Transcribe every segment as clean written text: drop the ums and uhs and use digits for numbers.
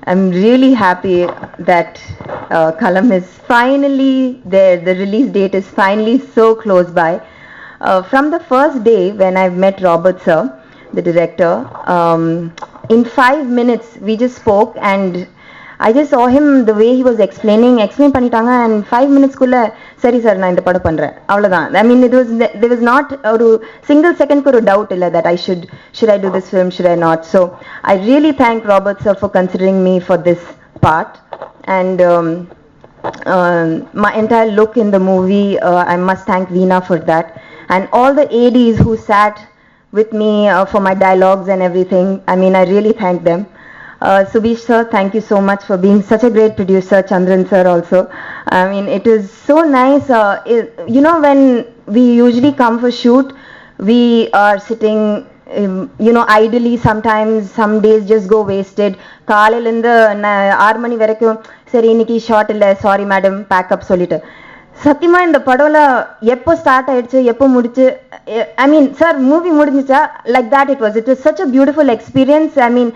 I'm really happy that Kalam is finally there. The release date is finally so close by. From the first day when I met Robert Sir, the director, in 5 minutes we just spoke, and I just saw him the way he was explain பண்ணிட்டாங்க, and 5 minutes குள்ள சரி sir நான் இந்த படம் பண்றேன் அவ்வளவுதான். I mean, there was not ஒரு single second ஒரு doubt இல்ல that should I do this film, should I not. So I really thank Robert sir for considering me for this part, and my entire look in the movie, I must thank Veena for that, and all the ADs who sat with me for my dialogues and everything. I mean, I really thank them. Subish sir, thank you so much for being such a great producer. Chandran sir also. I mean, it is so nice. You know, when we usually come for shoot, we are sitting, idly. Sometimes some days just go wasted. காலையிலேருந்து 6 மணி வரைக்கும் சரி இன்னைக்கு short இல்லை, sorry madam backup சொல்லிட்டு. சத்தியமா இந்த படம்ல எப்போ start ஆயிடுச்சு எப்போ முடிச்சு, ஐ மீன் சார் மூவி முடிஞ்சிச்சா like that it was such a beautiful experience. I mean,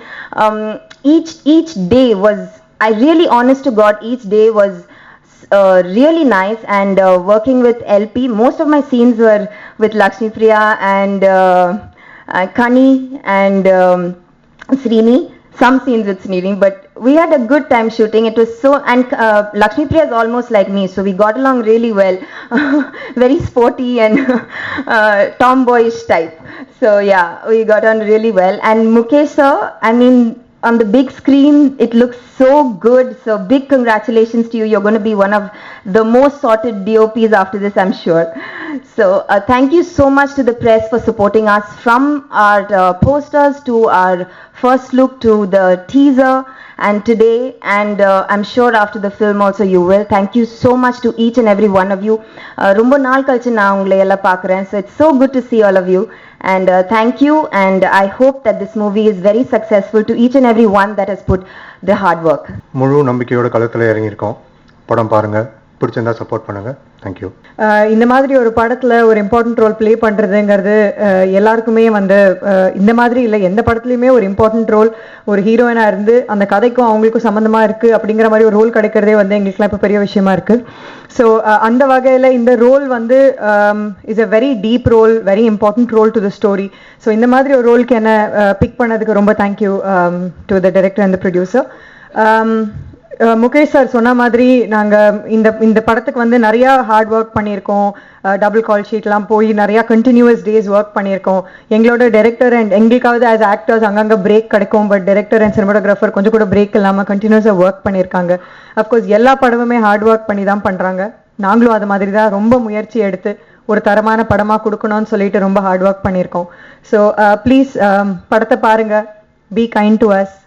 each day was, I really honest to God, each day was really nice, and working with LP, most of my scenes were with Lakshmi Priya and Kani and Srini, some scenes with Srini, but we had a good time shooting. It was so, and Lakshmi Priya is almost like me, so we got along really well. Very sporty and tomboyish type, so yeah, we got on really well. And Mukesh sir, I mean, on the big screen it looks so good, so big congratulations to you. You're going to be one of the most sorted DOPs after this, I'm sure. So thank you so much to the press for supporting us, from our posters to our first look to the teaser and today, and I'm sure after the film also you will. Thank you so much to each and every one of you. ரொம்ப நாள் கழிச்சு நான் உங்களை எல்லாம் பார்க்குறேன், so it's so good to see all of you, and thank you, and I hope that this movie is very successful to each and every one that has put the hard work. முழு நம்பிக்கையோட களத்தில் இறங்கியிருக்கோம். படம் பாருங்க, பிடிச்சிருந்தா support பண்ணுங்க. Thank you. இந்த மாதிரி ஒரு படத்துல ஒரு இம்பார்ட்டன்ட் ரோல் ப்ளே பண்றதுங்கிறது எல்லாருக்குமே இந்த மாதிரி இல்லை, எந்த படத்துலையுமே ஒரு இம்பார்ட்டன்ட் ரோல் ஒரு ஹீரோயினா இருந்து அந்த கதைக்கும் அவங்களுக்கும் சம்மந்தமா இருக்கு அப்படிங்கிற மாதிரி ஒரு ரோல் கிடைக்கிறதே எங்களுக்குலாம் இப்போ பெரிய விஷயமா இருக்கு. ஸோ அந்த வகையில் இந்த role is a very deep role, very important role to the story. So இந்த மாதிரி ஒரு ரோலுக்கு என்ன பிக் பண்ணதுக்கு ரொம்ப thank you to the director and the producer. Mukesh sir சொன்ன மாதிரி நாங்கள் இந்த படத்துக்கு நிறையா ஹார்ட் ஒர்க் பண்ணியிருக்கோம். டபுள் கால் ஷீட்லாம் போய் நிறையா கண்டினியூஸ் டேஸ் ஒர்க் பண்ணியிருக்கோம். எங்களோட டைரக்டர் அண்ட் எங்களுக்காவது ஆஸ் ஆக்டர்ஸ் அங்கங்கே பிரேக் கிடைக்கும், பட் டைரக்டர் அண்ட் சினிமாட்டோகிராஃபர் கொஞ்சம் கூட பிரேக் இல்லாமல் கண்டினியூஸாக ஒர்க் பண்ணியிருக்காங்க. அஃப்கோர்ஸ் எல்லா படமுமே ஹார்ட் ஒர்க் பண்ணி தான் பண்ணுறாங்க. நாங்களும் அது மாதிரி தான் ரொம்ப முயற்சி எடுத்து ஒரு தரமான படமாக கொடுக்கணும்னு சொல்லிட்டு ரொம்ப ஹார்ட் ஒர்க் பண்ணியிருக்கோம். ஸோ ப்ளீஸ் படத்தை பாருங்கள், be kind to us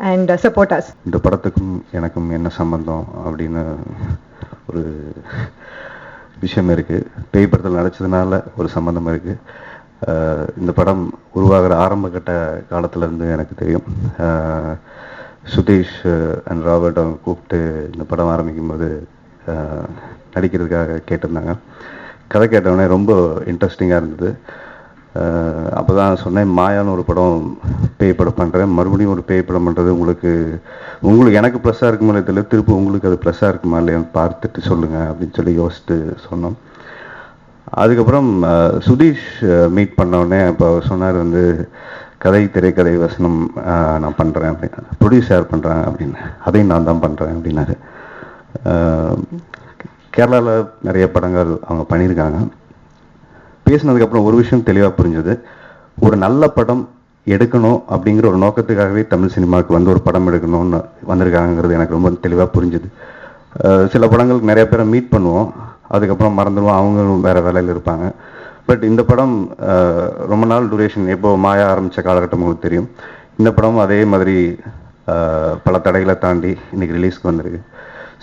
and support us. இந்த படத்துக்கும் எனக்கும் என்ன சம்பந்தம் அப்படின்னு ஒரு விஷயம் இருக்குது. பேய் படத்தில் நடிச்சதுனால ஒரு சம்பந்தம் இருக்குது. இந்த படம் உருவாகிற ஆரம்ப கட்ட காலத்துலேருந்து எனக்கு தெரியும். சுதீஷ் அண்ட் ராபர்ட் அவங்க கூப்பிட்டு இந்த படம் ஆரம்பிக்கும் போது நடிக்கிறதுக்காக கேட்டிருந்தாங்க. கதை கேட்டவுடனே ரொம்ப இன்ட்ரெஸ்டிங்காக இருந்தது. அப்போ தான் சொன்னேன், மாயான்னு ஒரு படம் பேய் படம் பண்ணுறேன், மறுபடியும் ஒரு பேய் படம் பண்ணுறது உங்களுக்கு எனக்கு ப்ளஸ்ஸாக இருக்குமா தெரியல, திருப்பி உங்களுக்கு அது ப்ளஸ்ஸாக இருக்குமா இல்லையான்னு பார்த்துட்டு சொல்லுங்கள் அப்படின்னு சொல்லி யோசிச்சுட்டு சொன்னோம். அதுக்கப்புறம் சுதீஷ் மீட் பண்ணோடனே இப்போ சொன்னார் கதை திரைக்கதை வசனம் நான் பண்ணுறேன் அப்படின்னு, ப்ரொடியூஸ் யார் பண்ணுறாங்க அப்படின்னு, அதையும் நான் தான் பண்ணுறேன் அப்படின்னாரு. கேரளாவில் நிறைய படங்கள் அவங்க பண்ணியிருக்காங்க. பேசினதுக்கப்புறம் ஒரு விஷயம் தெளிவாக புரிஞ்சது, ஒரு நல்ல படம் எடுக்கணும் அப்படிங்கிற ஒரு நோக்கத்துக்காகவே தமிழ் சினிமாவுக்கு ஒரு படம் எடுக்கணும்னு வந்திருக்காங்கிறது எனக்கு ரொம்ப தெளிவாக புரிஞ்சுது. சில படங்களுக்கு நிறைய பேரை மீட் பண்ணுவோம், அதுக்கப்புறம் மறந்துடுவோம், அவங்களும் வேறு வேலையில் இருப்பாங்க. பட் இந்த படம் ரொம்ப நாள் டூரேஷன், எப்போ மாயா ஆரம்பித்த காலகட்டம் உங்களுக்கு தெரியும். இந்த படமும் அதே மாதிரி பல தடைகளை தாண்டி இன்றைக்கி ரிலீஸ்க்கு வந்திருக்கு.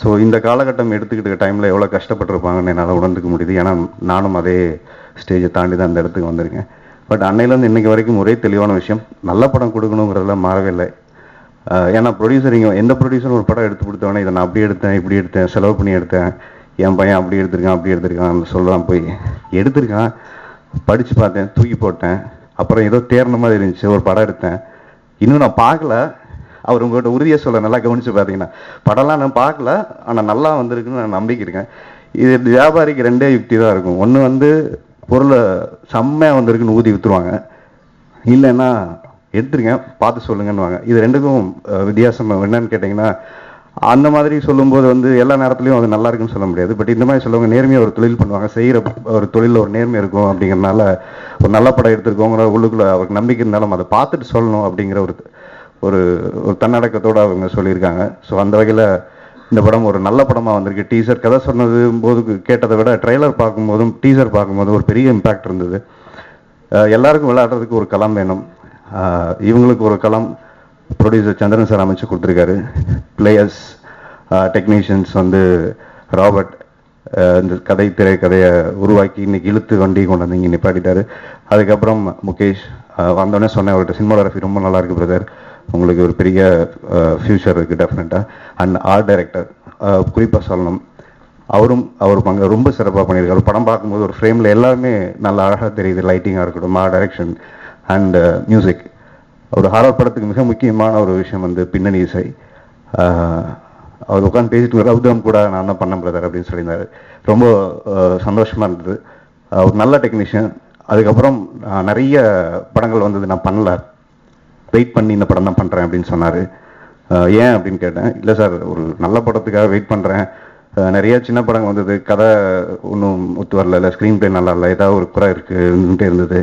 ஸோ இந்த காலகட்டம் எடுத்துக்கிட்ட டைமில் எவ்வளோ கஷ்டப்பட்டுருப்பாங்கன்னு என்னால் உணர்ந்துக்க முடியுது. ஏன்னா நானும் அதே ஸ்டேஜை தாண்டி தான் அந்த இடத்துக்கு வந்திருக்கேன். பட் அன்னையிலேருந்து இன்றைக்கி வரைக்கும் ஒரே தெளிவான விஷயம், நல்ல படம் கொடுக்கணுங்கிறதுலாம் மாறவே இல்லை. ஏன்னா ப்ரொடியூசர், இங்கே எந்த ப்ரொடியூசரும் ஒரு படம் எடுத்து கொடுத்தவொடனே இதை நான் அப்படி எடுத்தேன், இப்படி எடுத்தேன், செலவு பண்ணி எடுத்தேன், என் பையன் அப்படி எடுத்திருக்கான், அப்படி எடுத்திருக்கான் சொல்லலாம். போய் எடுத்திருக்கான், படித்து பார்த்தேன், தூக்கி போட்டேன், அப்புறம் ஏதோ தேர்ந்த மாதிரி இருந்துச்சு, ஒரு படம் எடுத்தேன், இன்னும் நான் பார்க்கல, அவர் உங்கள்கிட்ட உறுதியாக சொல்ல நல்லா கவனிச்சு பார்த்தீங்கன்னா படம்லாம் நான் பார்க்கல, ஆனால் நல்லா வந்திருக்குன்னு நான் நம்பிக்கை இருக்கேன். இது வியாபாரிக்கு ரெண்டே யுக்தி தான் இருக்கும். ஒன்று வந்து பொருளை செம்மையாக வந்திருக்குன்னு ஊதி விற்றுருவாங்க, இல்லைன்னா எடுத்துருங்க பார்த்து சொல்லுங்கன்னுவாங்க. இது ரெண்டுக்கும் வித்தியாசம் என்னன்னு கேட்டிங்கன்னா, அந்த மாதிரி சொல்லும்போது வந்து எல்லா நேரத்துலையும் அது நல்லா இருக்குன்னு சொல்ல முடியாது. பட் இந்த மாதிரி சொல்லுவாங்க, நேர்மையாக ஒரு தொழில் பண்ணுவாங்க, செய்கிற ஒரு தொழிலில் ஒரு நேர்மை இருக்கும் அப்படிங்கிறனால ஒரு நல்ல படம் எடுத்திருக்கோங்கிற உள்ளுக்குள்ள அவருக்கு நம்பிக்கை இருந்தாலும் அதை பார்த்துட்டு சொல்லணும் அப்படிங்கிற ஒரு ஒரு ஒரு தன்னடக்கத்தோடு அவங்க சொல்லியிருக்காங்க. ஸோ அந்த வகையில் இந்த படம் ஒரு நல்ல படமாக வந்திருக்கு. டீசர் கதை சொன்னது போது கேட்டதை விட ட்ரெய்லர் பார்க்கும்போதும் டீசர் பார்க்கும்போதும் ஒரு பெரிய இம்பேக்ட் இருந்தது. எல்லாருக்கும் விளையாடுறதுக்கு ஒரு களம் வேணும், இவங்களுக்கு ஒரு களம் ப்ரொடியூசர் சந்திரன் சார் அமைச்சு கொடுத்துருக்காரு. பிளேயர்ஸ் டெக்னீஷியன்ஸ் வந்து ராபர்ட் இந்த திரைக்கதையை உருவாக்கி இன்னைக்கு இழுத்து வண்டி கொண்டு வந்து இங்கே நிப்பாட்டிட்டாரு. அதுக்கப்புறம் முகேஷ் வந்தோடனே சொன்னேன், அவர்கிட்ட சினிமாகிராஃபி ரொம்ப நல்லா இருக்கு பிரதர், உங்களுக்கு ஒரு பெரிய ஃபியூச்சர் இருக்குது டெஃபினட்டாக. அண்ட் ஆர்ட் டைரக்டர் குறிப்பாக சொல்லணும், அவர் பங்கு ரொம்ப சிறப்பாக பண்ணியிருக்காரு. படம் பார்க்கும்போது ஒரு ஃப்ரேமில் எல்லாருமே நல்லா அழகாக தெரியுது, லைட்டிங்காக இருக்கட்டும், டைரக்ஷன் அண்ட் மியூசிக். ஒரு ஹாரர் படத்துக்கு மிக முக்கியமான ஒரு விஷயம் வந்து பின்னணி இசை. அவர் உட்காந்து பேசிட்டு ரவுதம் கூட நான் தான் பண்ண பிரதர் அப்படின்னு சொல்லியிருந்தாரு. ரொம்ப சந்தோஷமாக இருந்தது. ஒரு நல்ல டெக்னீஷியன். அதுக்கப்புறம் நிறைய படங்கள் வந்தது நான் பண்ணல, வெயிட் பண்ணி இந்த படம் தான் பண்ணுறேன் அப்படின்னு சொன்னார். ஏன் அப்படின்னு கேட்டேன். இல்லை சார், ஒரு நல்ல படத்துக்காக வெயிட் பண்ணுறேன், நிறைய சின்ன படங்கள் வந்தது, கதை ஒன்றும் ஒத்து வரல, இல்லை ஸ்க்ரீன் பிளே நல்லா இல்லை, ஏதாவது ஒரு குறை இருக்குன்ட்டு இருந்தது,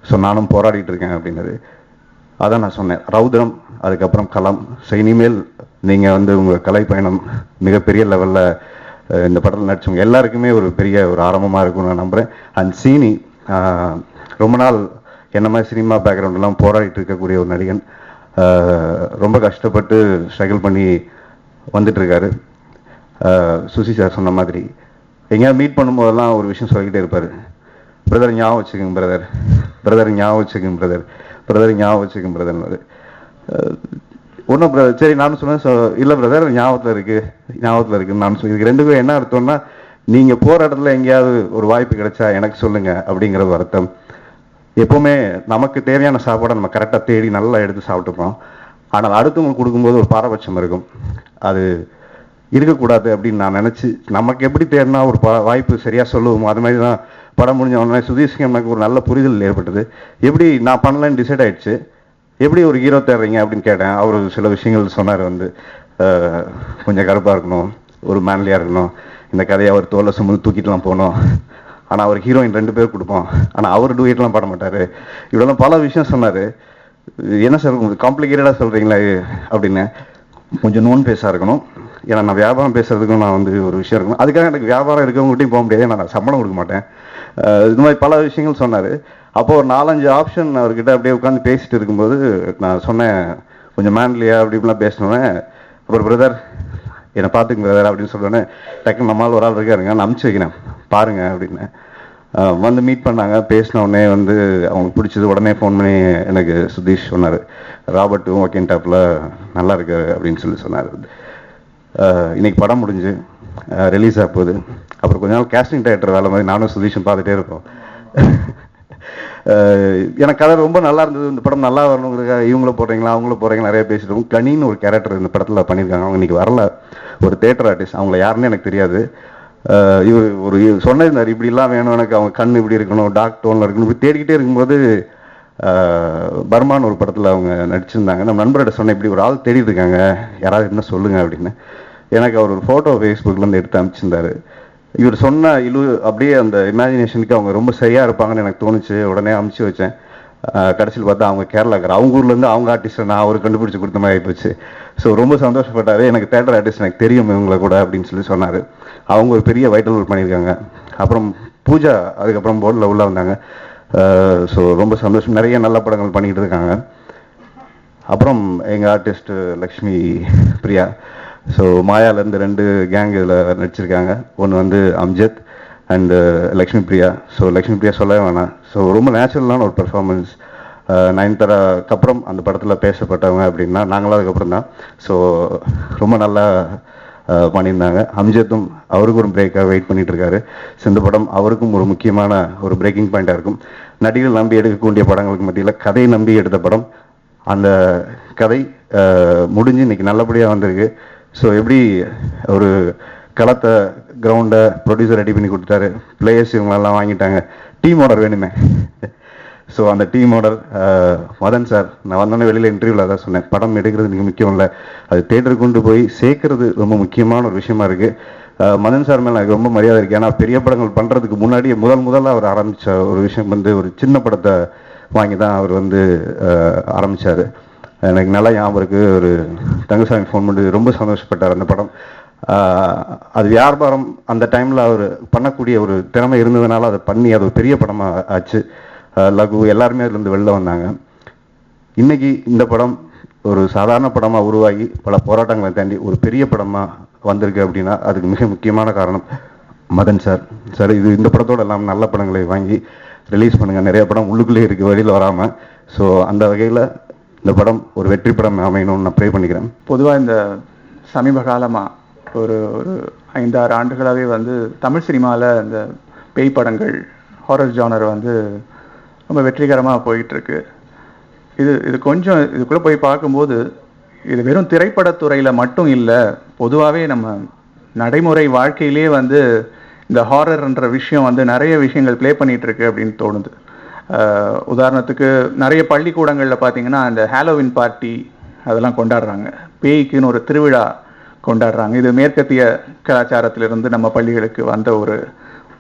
ஸோ நானும் போராடிட்டு இருக்கேன் அப்படின்னது. அதான் நான் சொன்னேன், ரவுத்ரம் அதுக்கப்புறம் களம். ஸோ இனிமேல் நீங்கள் வந்து உங்கள் கலை பயணம் மிகப்பெரிய லெவலில் இந்த படத்தில் நடிச்சவங்க எல்லாருக்குமே ஒரு பெரிய ஒரு ஆரம்பமாக இருக்கும்னு நான் நம்புகிறேன். அண்ட் சீனி ரொம்ப நாள் என்ன மாதிரி சினிமா பேக்ரவுண்டெல்லாம் போராடிட்டு இருக்கக்கூடிய ஒரு நடிகன், ரொம்ப கஷ்டப்பட்டு ஸ்ட்ரகிள் பண்ணி வந்துட்டுருக்காரு. சுசி சார் சொன்ன மாதிரி எங்கேயாவது மீட் பண்ணும்போதெல்லாம் ஒரு விஷயம் சொல்லிக்கிட்டே இருப்பார், பிரதர் ஞாபகம் வச்சுக்கோங்க பிரதர், பிரதர் ஞாபகம் வச்சுக்கோங்க பிரதர், பிரதர் ஞாபகம் வச்சுக்கோங்க பிரதர்னு. ஒன்றும் பிரதர் சரி நானும் சொன்னேன், இல்லை பிரதர் ஞாபகத்தில் இருக்குன்னு நான் சொல்லி. இதுக்கு ரெண்டுக்கும் என்ன அர்த்தம்னா, நீங்கள் போகிற இடத்துல எங்கேயாவது ஒரு வாய்ப்பு கிடைச்சா எனக்கு சொல்லுங்கள் அப்படிங்கிற ஒரு அர்த்தம். எப்போவுமே நமக்கு தேவையான சாப்பாடை நம்ம கரெக்டாக தேடி நல்லா எடுத்து சாப்பிட்டுப்போம். ஆனால் அடுத்தவங்களுக்கு கொடுக்கும்போது ஒரு பாரபட்சம் இருக்கும், அது இருக்கக்கூடாது அப்படின்னு நான் நினச்சி நமக்கு எப்படி தேடினா ஒரு வாய்ப்பு சரியாக சொல்லுவோமோ அது மாதிரி தான் படம் முடிஞ்ச உடனே சுதீஷ்க்கு எனக்கு ஒரு நல்ல புரிதல் ஏற்பட்டது. எப்படி நான் பண்ணலன்னு டிசைட் ஆயிடுச்சு, எப்படி ஒரு ஹீரோ தேடுறீங்க அப்படின்னு கேட்டேன். அவர் சில விஷயங்கள் சொன்னார், வந்து கொஞ்சம் கருப்பாக இருக்கணும், ஒரு மேன்லியாக இருக்கணும், இந்த கதையை அவர் தோலை சுமந்து தூக்கிட்டுலாம் போகணும், ஆனால் அவர் ஹீரோயின் 2 பேர் கொடுப்போம், ஆனால் அவர் டூயட்லாம் பாட மாட்டார், இவ்வளோதான் பல விஷயம் சொன்னார். என்ன சார் கொஞ்சம் காம்ப்ளிகேட்டடாக சொல்கிறீங்களா அப்படின்னு. கொஞ்சம் நோன் பேஸாக இருக்கணும், ஏன்னா நான் வியாபாரம் பேசுறதுக்கும் நான் வந்து ஒரு விஷயம் இருக்கணும், அதுக்காக எனக்கு வியாபாரம் இருக்கவங்ககிட்டையும் போக முடியாது, நான் சம்பளம் கொடுக்க மாட்டேன், இது மாதிரி பல விஷயங்கள் சொன்னார். அப்போது ஒரு 4-5 ஆப்ஷன் அவர்கிட்ட அப்படியே உட்காந்து பேசிட்டு இருக்கும்போது நான் சொன்னேன், கொஞ்சம் மேன்லியா அப்படி இப்படிலாம் பேசினோன்னே, அப்புறம் பிரதர் என்னை பார்த்துங்க பிரதர் அப்படின்னு சொல்லுவோன்னே, டக்குன்னு நம்மளால் ஒரு ஆள் இருக்காருங்க நான் அனுப்பிச்சி வைக்கிறேன் பாருங்க அப்படின்னு. வந்து மீட் பண்ணாங்க, பேசின உடனே வந்து அவங்களுக்கு பிடிச்சது, உடனே ஃபோன் பண்ணி எனக்கு சுதீஷ் சொன்னார், ராபர்ட்டும் ஒகேன் டாப்பில் நல்லா இருக்கு அப்படின்னு சொன்னார். இன்னைக்கு படம் முடிஞ்சு ரிலீஸ் ஆக போகுது. அப்புறம் கொஞ்ச நாள் கேஸ்டிங் டைரக்டர் வேலை மாதிரி நானும் சுதீஷும் பார்த்துட்டே இருக்கோம். எனக்கு கதை ரொம்ப நல்லா இருந்தது, இந்த படம் நல்லா வரணுங்கிறதுக்காக இவங்கள போடுறீங்களா அவங்கள போடுறீங்களா நிறைய பேசிட்டு. கனின்னு ஒரு கேரக்டர் இந்த படத்தில் பண்ணியிருக்காங்க, அவங்க இன்னைக்கு வரல, ஒரு தேட்டர் ஆர்டிஸ்ட், அவங்கள யாருன்னு எனக்கு தெரியாது. இவர் ஒரு சொன்னிருந்தார், இப்படிலாம் வேணும் எனக்கு, அவங்க கண் இப்படி இருக்கணும், டார்க் டோனில் இருக்கணும், இப்படி தேடிக்கிட்டே இருக்கும்போது பர்மான்னு ஒரு படத்தில் அவங்க நடிச்சிருந்தாங்க. நம்ம நண்பர்கிட்ட சொன்னேன், இப்படி ஒரு ஆள் தேடிட்டு இருக்காங்க, யாராவது என்ன சொல்லுங்க அப்படின்னு. எனக்கு அவர் ஒரு ஃபோட்டோ ஃபேஸ்புக்லேருந்து எடுத்து அனுப்பிச்சிருந்தாரு. இவர் சொன்ன அப்படியே அந்த இமேஜினேஷனுக்கு அவங்க ரொம்ப சரியாக இருப்பாங்கன்னு எனக்கு தோணுச்சு. உடனே அனுப்பிச்சி வச்சேன். கடைசியில் பார்த்தா அவங்க கேரளாக்கார், அவங்க ஊர்லேருந்து அவங்க ஆர்டிஸ்ட்டை நான் அவர் கண்டுபிடிச்சி கொடுத்த மாதிரி ஆகிப்போச்சு. ஸோ ரொம்ப சந்தோஷப்பட்டார், எனக்கு தேட்டர் ஆர்டிஸ்ட் எனக்கு தெரியும் இவங்களை கூட அப்படின்னு சொல்லி சொன்னார். அவங்க ஒரு பெரிய வைட்டல் ரோல் பண்ணியிருக்காங்க. அப்புறம் பூஜா அதுக்கப்புறம் போர்டில் உள்ளே வந்தாங்க. ஸோ ரொம்ப சந்தோஷம், நிறைய நல்ல படங்கள் பண்ணிக்கிட்டு இருக்காங்க. அப்புறம் எங்கள் ஆர்டிஸ்ட் லக்ஷ்மி பிரியா, ஸோ மாயாலேருந்து 2 கேங் இதில் நடிச்சிருக்காங்க. ஒன்று வந்து அம்ஜத் அண்டு லக்ஷ்மி பிரியா. ஸோ லக்ஷ்மி பிரியா சொல்லவே வேணாம், ஸோ ரொம்ப நேச்சுரலான ஒரு பெர்ஃபார்மன்ஸ். நயன்தாராக்கு அப்புறம் அந்த படத்தில் பேசப்பட்டவங்க அப்படின்னா நாங்களும் அதுக்கப்புறம் தான். ஸோ ரொம்ப நல்லா பண்ணியிருந்தாங்க. அம்ஜத்தும் அவருக்கும் ஒரு பிரேக்காக வெயிட் பண்ணிட்டு இருக்காரு. ஸோ இந்த படம் அவருக்கும் ஒரு முக்கியமான ஒரு பிரேக்கிங் பாயிண்டாக இருக்கும். நடிகர்கள் நம்பி எடுக்கக்கூடிய படங்களுக்கு மத்தியில் கதையை நம்பி எடுத்த படம் அந்த கதை முடிஞ்சு இன்னைக்கு நல்லபடியாக வந்திருக்கு. ஸோ எப்படி ஒரு களத்தை கிரவுண்டை ப்ரொடியூசர் ரெடி பண்ணி கொடுத்தாரு, பிளேயர்ஸ் இவங்களெல்லாம் வாங்கிட்டாங்க, டீம் ஆர்டர் வேணுமே. ஸோ அந்த டீம் ஆர்டர் மதன் சார், நான் வந்தோடனே வெளியில் இன்டர்வியூவில் தான் சொன்னேன், படம் எடுக்கிறது நீங்கள் முக்கியம் இல்லை, அது தேட்டருக்கு கொண்டு போய் சேர்க்கறது ரொம்ப முக்கியமான ஒரு விஷயமா இருக்குது. மதன் சார் மேலே எனக்கு ரொம்ப மரியாதை இருக்குது. ஏன்னா பெரிய படங்கள் பண்ணுறதுக்கு முன்னாடியே முதல்ல அவர் ஆரம்பித்த ஒரு விஷயம் வந்து ஒரு சின்ன படத்தை வாங்கி தான் அவர் வந்து ஆரம்பித்தார். எனக்கு நல்லா ஞாபகம் இருக்குது. ஒரு தங்கசாமி ஃபோன் பண்ணி ரொம்ப சந்தோஷப்பட்டார். அந்த படம் அது வியாபாரம் அந்த டைமில் அவர் பண்ணக்கூடிய ஒரு திறமை இருந்ததுனால அதை பண்ணி அது ஒரு பெரிய படமாக ஆச்சு. லகு எல்லாருமே அதுலேருந்து வெளில வந்தாங்க. இன்னைக்கு இந்த படம் ஒரு சாதாரண படமாக உருவாகி பல போராட்டங்களை தாண்டி ஒரு பெரிய படமாக வந்திருக்கு அப்படின்னா அதுக்கு மிக முக்கியமான காரணம் மதன் சார். சார் இது இந்த படத்தோடு எல்லாம் நல்ல படங்களை வாங்கி ரிலீஸ் பண்ணுங்கள். நிறைய படம் உள்ளுக்குள்ளே இருக்குது வெளியில் வராமல். ஸோ அந்த வகையில் இந்த படம் ஒரு வெற்றி படம் அமையணும்னு நான் ப்ரே பண்ணிக்கிறேன். பொதுவாக இந்த சமீப காலமாக ஒரு 5-6 ஆண்டுகளாகவே வந்து தமிழ் சினிமாவில் இந்த பேய் படங்கள், ஹாரர் ஜானர் வந்து ரொம்ப வெற்றிகரமாக போயிட்டுருக்கு. இது கொஞ்சம் இதுக்குள்ளே போய் பார்க்கும்போது இது வெறும் திரைப்படத்துறையில் மட்டும் இல்லை, பொதுவாகவே நம்ம நடைமுறை வாழ்க்கையிலே வந்து இந்த ஹாரர்ன்ற விஷயம் வந்து நிறைய விஷயங்கள் ப்ளே பண்ணிகிட்ருக்கு அப்படின்னு தோணுது. உதாரணத்துக்கு நிறைய பள்ளிக்கூடங்களில் பார்த்தீங்கன்னா அந்த ஹாலோவின் பார்ட்டி அதெல்லாம் கொண்டாடுறாங்க, பேய்க்குன்னு ஒரு திருவிழா கொண்டாடுறாங்க. இது மேற்கத்திய கலாச்சாரத்திலிருந்து நம்ம பள்ளிகளுக்கு வந்த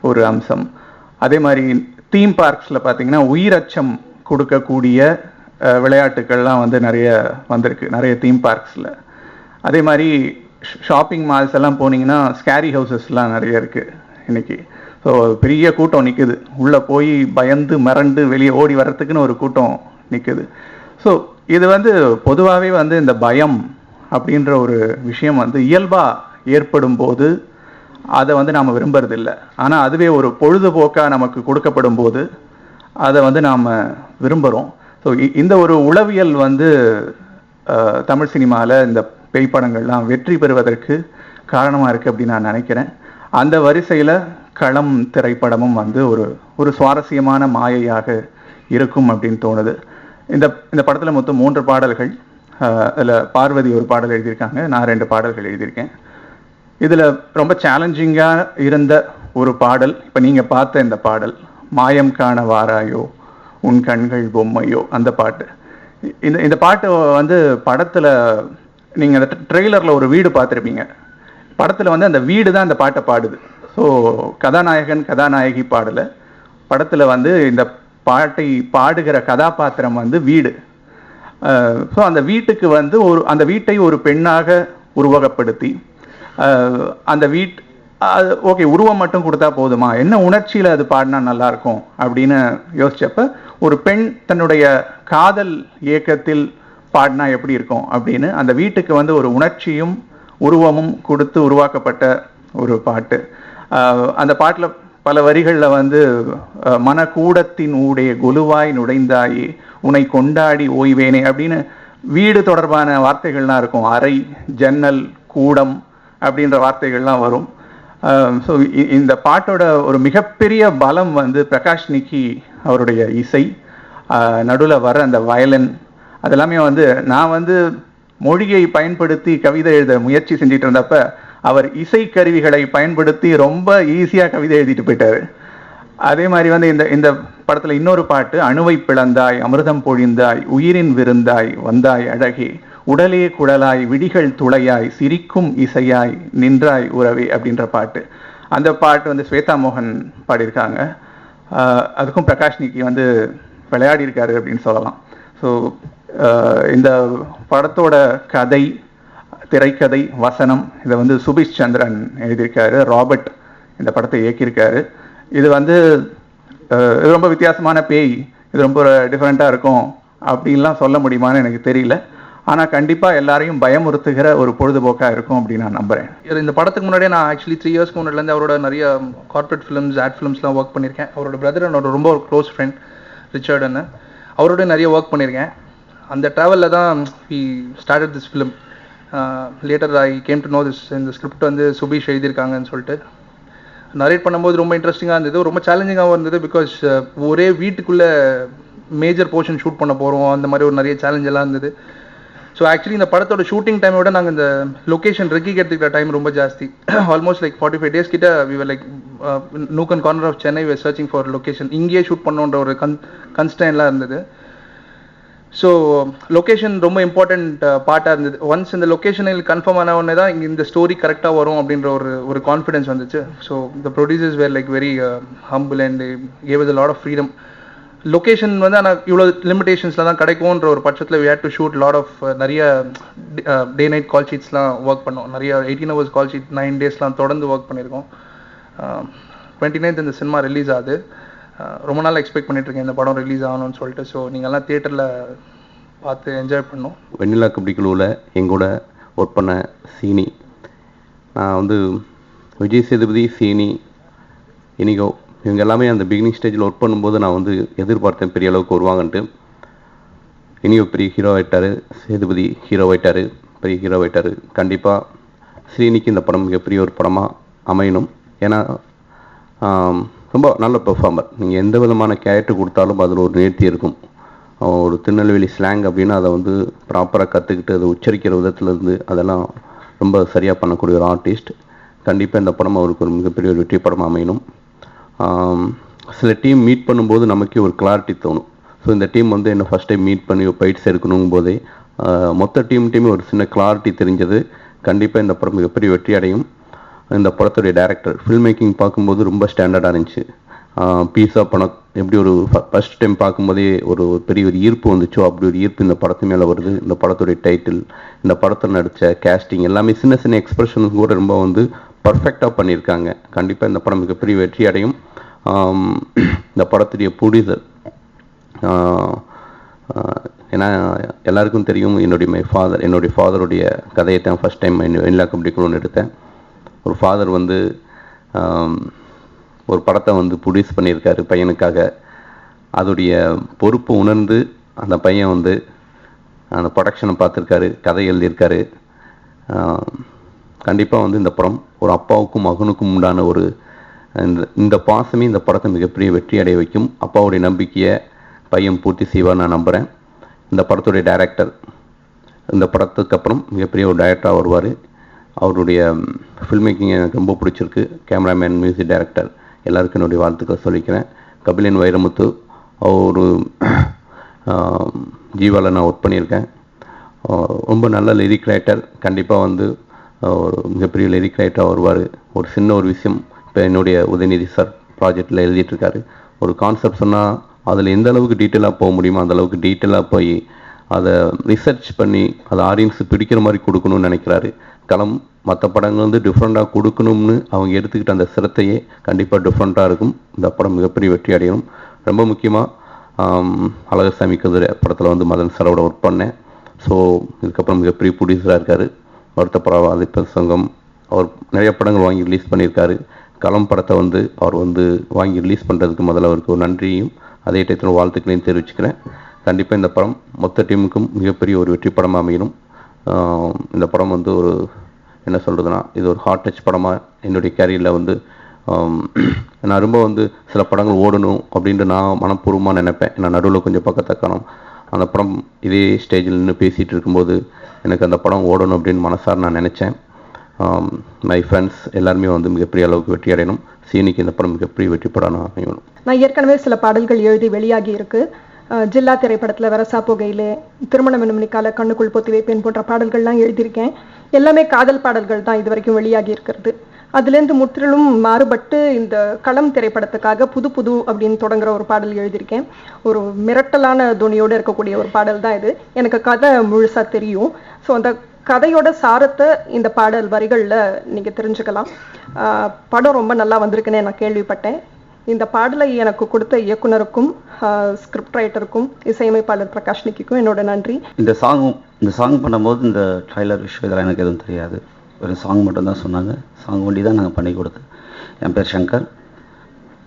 ஒரு அம்சம். அதே மாதிரி தீம் பார்க்ஸில் பார்த்தீங்கன்னா உயிரச்சம் கொடுக்கக்கூடிய விளையாட்டுக்கள்லாம் வந்து நிறைய வந்திருக்கு நிறைய தீம் பார்க்ஸில். அதே மாதிரி ஷாப்பிங் மால்ஸ் எல்லாம் போனீங்கன்னா ஸ்கேரி ஹவுசஸ்லாம் நிறைய இருக்குது இன்னைக்கு. ஸோ பெரிய கூட்டம் நிற்குது, உள்ளே போய் பயந்து மிரண்டு வெளியே ஓடி வர்றதுக்குன்னு ஒரு கூட்டம் நிற்குது. ஸோ இது வந்து பொதுவாகவே வந்து இந்த பயம் அப்படின்ற ஒரு விஷயம் வந்து இயல்பாக ஏற்படும் போது அதை வந்து நாம் விரும்புறதில்லை. ஆனால் அதுவே ஒரு பொழுதுபோக்காக நமக்கு கொடுக்கப்படும் போது அதை வந்து நாம் விரும்புகிறோம். ஸோ இந்த ஒரு உளவியல் வந்து தமிழ் சினிமாவில் இந்த பேய் படங்கள்லாம் வெற்றி பெறுவதற்கு காரணமாக இருக்குது அப்படின்னு நான் நினைக்கிறேன். அந்த வரிசையில் களம் திரைப்படமும் வந்து ஒரு சுவாரஸ்யமான மாயையாக இருக்கும் அப்படின்னு தோணுது. இந்த படத்தில் மொத்தம் 3 பாடல்கள். அதில் பார்வதி ஒரு பாடல் எழுதியிருக்காங்க, நான் 2 பாடல்கள் எழுதியிருக்கேன். இதில் ரொம்ப சேலஞ்சிங்காக இருந்த ஒரு பாடல் இப்போ நீங்கள் பார்த்த இந்த பாடல், மாயம் காண வாராயோ உன் கண்கள் பொம்மையோ, அந்த பாட்டு. இந்த பாட்டு வந்து படத்தில் நீங்கள் அந்த ட்ரெய்லரில் ஒரு வீடு பார்த்துருப்பீங்க, படத்தில் வந்து அந்த வீடு தான் அந்த பாட்டை பாடுது. ஸோ கதாநாயகன் கதாநாயகி பாடலை, படத்தில் வந்து இந்த பாட்டை பாடுகிற கதாபாத்திரம் வந்து வீடு. ஸோ அந்த வீட்டுக்கு வந்து அந்த வீட்டை ஒரு பெண்ணாக உருவகப்படுத்தி அந்த ஓகே உருவம் மட்டும் கொடுத்தா போதுமா, என்ன உணர்ச்சியில் அது பாடினா நல்லாயிருக்கும் அப்படின்னு யோசிச்சப்ப ஒரு பெண் தன்னுடைய காதல் இயக்கத்தில் பாடினா எப்படி இருக்கும் அப்படின்னு அந்த வீட்டுக்கு வந்து ஒரு உணர்ச்சியும் உருவமும் கொடுத்து உருவாக்கப்பட்ட ஒரு பாட்டு. அந்த பாட்டில் பல வரிகளில் வந்து மனக்கூடத்தின் ஊடே கொலுவாய் நுழைந்தாயே உன்னை கொண்டாடி ஓய்வேனே அப்படின்னு வீடு தொடர்பான வார்த்தைகள்லாம் இருக்கும். அறை, ஜன்னல், கூடம் அப்படின்ற வார்த்தைகள்லாம் வரும். ஸோ இந்த பாட்டோட ஒரு மிகப்பெரிய பலம் வந்து பிரகாஷ் நிக்கி அவருடைய இசை, நடுவில் வர அந்த வயலின், அதெல்லாமே வந்து நான் வந்து மொழியை பயன்படுத்தி கவிதை எழுத முயற்சி செஞ்சுட்டு இருந்தப்ப அவர் இசைக்கருவிகளை பயன்படுத்தி ரொம்ப ஈஸியாக கவிதை எழுதிட்டு போயிட்டாரு. அதே மாதிரி வந்து இந்த படத்தில் இன்னொரு பாட்டு, அணுவை பிளந்தாய் அமிர்தம் பொழிந்தாய் உயிரின் விருந்தாய் வந்தாய் அழகே உடலே குழலாய் விடிகள் துளையாய் சிரிக்கும் இசையாய் நின்றாய் உறவே அப்படின்ற பாட்டு. அந்த பாட்டு வந்து ஸ்வேதா மோகன் பாடியிருக்காங்க. அதுக்கும் பிரகாஷ் நிக்கி வந்து விளையாடி இருக்காரு அப்படின்னு சொல்லலாம். ஸோ இந்த படத்தோட கதை, திரைக்கதை, வசனம் இதை வந்து சுபிஷ் சந்திரன் எழுதியிருக்காரு. ராபர்ட் இந்த படத்தை இயக்கியிருக்காரு. இது வந்து இது ரொம்ப வித்தியாசமான பேய், இது ரொம்ப டிஃப்ரெண்ட்டாக இருக்கும் அப்படின்லாம் சொல்ல முடியுமான்னு எனக்கு தெரியல. ஆனால் கண்டிப்பாக எல்லாரையும் பயமுறுத்துகிற ஒரு பொழுதுபோக்காக இருக்கும் அப்படின்னு நான் நம்புகிறேன். இந்த படத்துக்கு முன்னாடியே நான் ஆக்சுவலி 3 இயர்ஸ்க்கு முன்னாடிலேருந்து அவரோட நிறைய கார்பரேட் ஃபிலிம்ஸ், ஆட் ஃபிலிம்ஸ்லாம் ஒர்க் பண்ணியிருக்கேன். அவரோட பிரதர் என்னோட ரொம்ப க்ளோஸ் ஃப்ரெண்ட் ரிச்சர்டுன்னு, அவரோட நிறைய ஒர்க் பண்ணியிருக்கேன். அந்த ட்ராவலில் தான் we started this film. Later I came to know this. இந்த ஸ்கிரிப்ட் வந்து சுபீஷ் எழுதியிருக்காங்கன்னு சொல்லிட்டு நரேட் பண்ணும்போது ரொம்ப இன்ட்ரெஸ்டிங்காக இருந்தது, ரொம்ப சேலஞ்சிங்காகவும் இருந்தது. பிகாஸ் ஒரே வீட்டுக்குள்ளே மேஜர் போர்ஷன் ஷூட் பண்ண போகிறோம், அந்த மாதிரி ஒரு நிறைய சேலஞ்ச் எல்லாம் இருந்தது. ஸோ ஆக்சுவலி இந்த படத்தோட ஷூட்டிங் டைமை விட நாங்கள் இந்த லொக்கேஷன் ரெக்கிக்கு எடுத்துக்கிட்ட டைம் ரொம்ப ஜாஸ்தி. ஆல்மோஸ்ட் லைக் 45 days கிட்ட we were like nook and corner of Chennai we were searching for location. இங்கேயே ஷூட் பண்ணோன்ற ஒரு கன்ஸ்டன்ட்லாம் இருந்தது. ஸோ லொக்கேஷன் ரொம்ப இம்பார்ட்டண்ட் பார்ட்டாக இருந்தது. ஒன்ஸ் இந்த லொக்கேஷனில் கன்ஃபார்ம் ஆன உடனே தான் இங்கே இந்த ஸ்டோரி கரெக்டாக வரும் அப்படின்ற ஒரு கான்ஃபிடன்ஸ் வந்துச்சு. So the producers were like very humble and gave us a lot of freedom. Location வந்து ஆனால் இவ்வளோ லிமிடேஷன்ஸில் தான் கிடைக்கும்ன்ற ஒரு பட்சத்தில் we had to shoot lot of நிறைய டே நைட் கால் ஷீட்ஸ்லாம் ஒர்க் பண்ணோம். நிறைய 18 hours கால் ஷீட் 9 daysலாம் தொடர்ந்து ஒர்க் பண்ணியிருக்கோம். 29th இந்த சினிமா ரிலீஸ் ஆகுது. ரொம்ப நாள் எக்ஸ்பெக்ட் பண்ணிட்டுருக்கேன் இந்த படம் ரிலீஸ் ஆகணும்னு சொல்லிட்டு. ஸோ நீங்கள்லாம் தியேட்டரில் பார்த்து என்ஜாய் பண்ணோம். வெண்ணிலா கபடி குழுவில் எங்கூட ஒர்க் பண்ண சீனி, நான் வந்து விஜய் சேதுபதி, சீனி, இனிகோ இவங்க எல்லாமே அந்த பிகினிங் ஸ்டேஜில் ஒர்க் பண்ணும்போது நான் வந்து எதிர்பார்த்தேன் பெரிய அளவுக்கு வருவாங்கன்ட்டு. இனிகோ பெரிய ஹீரோ ஆகிட்டார், சேதுபதி ஹீரோ ஆகிட்டார், பெரிய ஹீரோ ஆகிட்டார். கண்டிப்பாக ஸ்ரீனிக்கு இந்த படம் மிகப்பெரிய ஒரு படமாக அமையணும். ஏன்னா ரொம்ப நல்ல பெர்ஃபார்மர். நீங்கள் எந்த விதமான கேரக்டர் கொடுத்தாலும் அதில் ஒரு நேர்த்தி இருக்கும். ஒரு திருநெல்வேலி ஸ்லாங் அப்படின்னா அதை வந்து ப்ராப்பராக கற்றுக்கிட்டு அதை உச்சரிக்கிற விதத்துலேருந்து அதெல்லாம் ரொம்ப சரியாக பண்ணக்கூடிய ஒரு ஆர்டிஸ்ட். கண்டிப்பாக இந்த படம் அவருக்கு ஒரு மிகப்பெரிய ஒரு வெற்றி படம் அமையணும். சில டீம் மீட் பண்ணும்போது நமக்கே ஒரு கிளாரிட்டி தோணும். ஸோ இந்த டீம் வந்து என்ன ஃபஸ்ட் டைம் மீட் பண்ணி பயிற்சி எடுக்கணும் போதே மொத்த டீம்கிட்டையுமே ஒரு சின்ன கிளாரிட்டி தெரிஞ்சது. கண்டிப்பாக இந்த படம் மிகப்பெரிய வெற்றி அடையும். இந்த படத்துடைய டைரக்டர் ஃபில்ம் மேக்கிங் பார்க்கும்போது ரொம்ப ஸ்டாண்டர்டாக இருந்துச்சு. பீஸா படம் எப்படி ஒரு ஃபஸ்ட் டைம் பார்க்கும்போதே ஒரு பெரிய ஒரு ஈர்ப்பு வந்துச்சோ அப்படி ஒரு ஈர்ப்பு இந்த படத்து மேலே வருது. இந்த படத்துடைய டைட்டில், இந்த படத்தில் நடித்த கேஸ்டிங் எல்லாமே சின்ன சின்ன எக்ஸ்பிரஷன்ஸ் கூட ரொம்ப வந்து பர்ஃபெக்டாக பண்ணியிருக்காங்க. கண்டிப்பாக இந்த படம் மிகப்பெரிய வெற்றி அடையும். இந்த படத்துடைய ப்ரொடியூசர், ஏன்னா எல்லாருக்கும் தெரியும் என்னுடைய ஃபாதருடைய கதையை தான் ஃபஸ்ட் டைம் வெண்ணிலா கபடி குழுன்னு எடுத்தேன். ஒரு ஃபாதர் வந்து ஒரு படத்தை வந்து ப்ரொடியூஸ் பண்ணியிருக்காரு பையனுக்காக. அதோடைய பொறுப்பு உணர்ந்து அந்த பையன் வந்து அந்த ப்ரொடக்ஷனை பார்த்துருக்காரு, கதை எழுதியிருக்காரு. கண்டிப்பாக வந்து இந்த படம் ஒரு அப்பாவுக்கும் மகனுக்கும் உண்டான ஒரு இந்த பாசமே இந்த படத்தை மிகப்பெரிய வெற்றி அடைய வைக்கும். அப்பாவுடைய நம்பிக்கையை பையன் பூர்த்தி செய்வார் நான் நம்புகிறேன். இந்த படத்துடைய டைரக்டர் இந்த படத்துக்கு அப்புறம் மிகப்பெரிய ஒரு டைரக்டராக வருவார். அவருடைய ஃபில்ம் மேக்கிங் எனக்கு ரொம்ப பிடிச்சிருக்கு. கேமராமேன், மியூசிக் டைரக்டர் எல்லாருக்கும் என்னுடைய வாழ்த்துக்களை சொல்லிக்கிறேன். கபிலன் வைரமுத்து ஒரு ஜீவாவில் நான் ஒர்க் பண்ணியிருக்கேன். ரொம்ப நல்ல லிரிக் ரைட்டர். கண்டிப்பாக வந்து ஒரு மிகப்பெரிய லிரிக் ரைட்டராக வருவார். ஒரு சின்ன ஒரு விஷயம் இப்போ என்னுடைய உதயநிதி சார் ப்ராஜெக்டில் எழுதிட்டுருக்காரு. ஒரு கான்செப்ட் சொன்னால் அதில் எந்த அளவுக்கு டீட்டெயிலாக போக முடியுமோ அந்த அளவுக்கு டீட்டெயிலாக போய் அதை ரிசர்ச் பண்ணி அதை ஆடியன்ஸு பிடிக்கிற மாதிரி கொடுக்கணும்னு நினைக்கிறாரு. களம் மற்ற படங்கள் வந்து டிஃப்ரெண்ட்டாக கொடுக்கணும்னு அவங்க எடுத்துக்கிட்ட அந்த சிரத்தையே கண்டிப்பாக டிஃப்ரெண்ட்டாக இருக்கும். இந்த படம் மிகப்பெரிய வெற்றி அடையணும். ரொம்ப முக்கியமாக அழகசாமி கதிரை படத்தில் வந்து மதன் சாரோட ஒர்க் பண்ணேன். ஸோ இதுக்கப்புறம் மிகப்பெரிய ப்ரொடியூசராக இருக்கார். வருத்தப்படாத சங்கம் அவர் நிறைய படங்கள் வாங்கி ரிலீஸ் பண்ணியிருக்காரு. களம் படத்தை வந்து அவர் வந்து வாங்கி ரிலீஸ் பண்ணுறதுக்கு முதல்ல அவருக்கு ஒரு நன்றியும் அதே டயத்தில் வாழ்த்துக்களையும் தெரிவிச்சுக்கிறேன். கண்டிப்பாக இந்த படம் மொத்த டீமுக்கும் மிகப்பெரிய ஒரு வெற்றி படமாக அமையணும். இந்த படம் வந்து ஒரு என்ன சொல்கிறதுனா இது ஒரு ஹார்ட் டச் படமாக என்னுடைய கேரியரில் வந்து நான் ரொம்ப வந்து சில படங்கள் ஓடணும் அப்படின்ட்டு நான் மனப்பூர்வமாக நினைப்பேன். நான் நடுவில் கொஞ்சம் பக்கத்தக்கணும். அந்த படம் இதே ஸ்டேஜில் நின்று பேசிகிட்டு இருக்கும்போது எனக்கு அந்த படம் ஓடணும் அப்படின்னு மனசார நான் நினச்சேன். மை ஃப்ரெண்ட்ஸ் எல்லாருமே வந்து மிகப்பெரிய அளவுக்கு வெற்றி அடையணும். சீனிக்கு இந்த படம் மிகப்பெரிய வெற்றி படம் அமையணும். நான் ஏற்கனவே சில பாடல்கள் எழுதி வெளியாகி இருக்கு. ஜில்லா திரைப்படத்தில் வரசா போகையிலே, திருமணம் என்னும் நிக்கால, கண்ணுக்குள் பொத்தி வைப்பேன் போன்ற பாடல்கள்லாம் எழுதியிருக்கேன். எல்லாமே காதல் பாடல்கள் தான் இது வரைக்கும் வெளியாகி இருக்கிறது. அதுலேருந்து முற்றிலும் மாறுபட்டு இந்த களம் திரைப்படத்துக்காக புது அப்படின்னு தொடங்குற ஒரு பாடல் எழுதியிருக்கேன். ஒரு மிரட்டலான துணியோடு இருக்கக்கூடிய ஒரு பாடல் தான் இது. எனக்கு கதை முழுசாக தெரியும். ஸோ அந்த கதையோட சாரத்தை இந்த பாடல் வரிகளில் நீங்கள் தெரிஞ்சுக்கலாம். படம் ரொம்ப நல்லா வந்திருக்குன்னு நான் கேள்விப்பட்டேன். இந்த பாடலை எனக்கு கொடுத்த இயக்குனருக்கும் ஸ்கிரிப்ட் ரைட்டருக்கும் இசையமைப்பாளர் பிரகாஷ் நிக்கிக்கும் என்னோட நன்றி. இந்த சாங் பண்ணும்போது இந்த ட்ரைலர் விஷயம் இதெல்லாம் எனக்கு எதுவும் தெரியாது. ஒரு சாங் மட்டும்தான் சொன்னாங்க. சாங் ஒண்டி தான் நாங்கள் பண்ணி கொடுத்தோம். என் பேர் சங்கர்.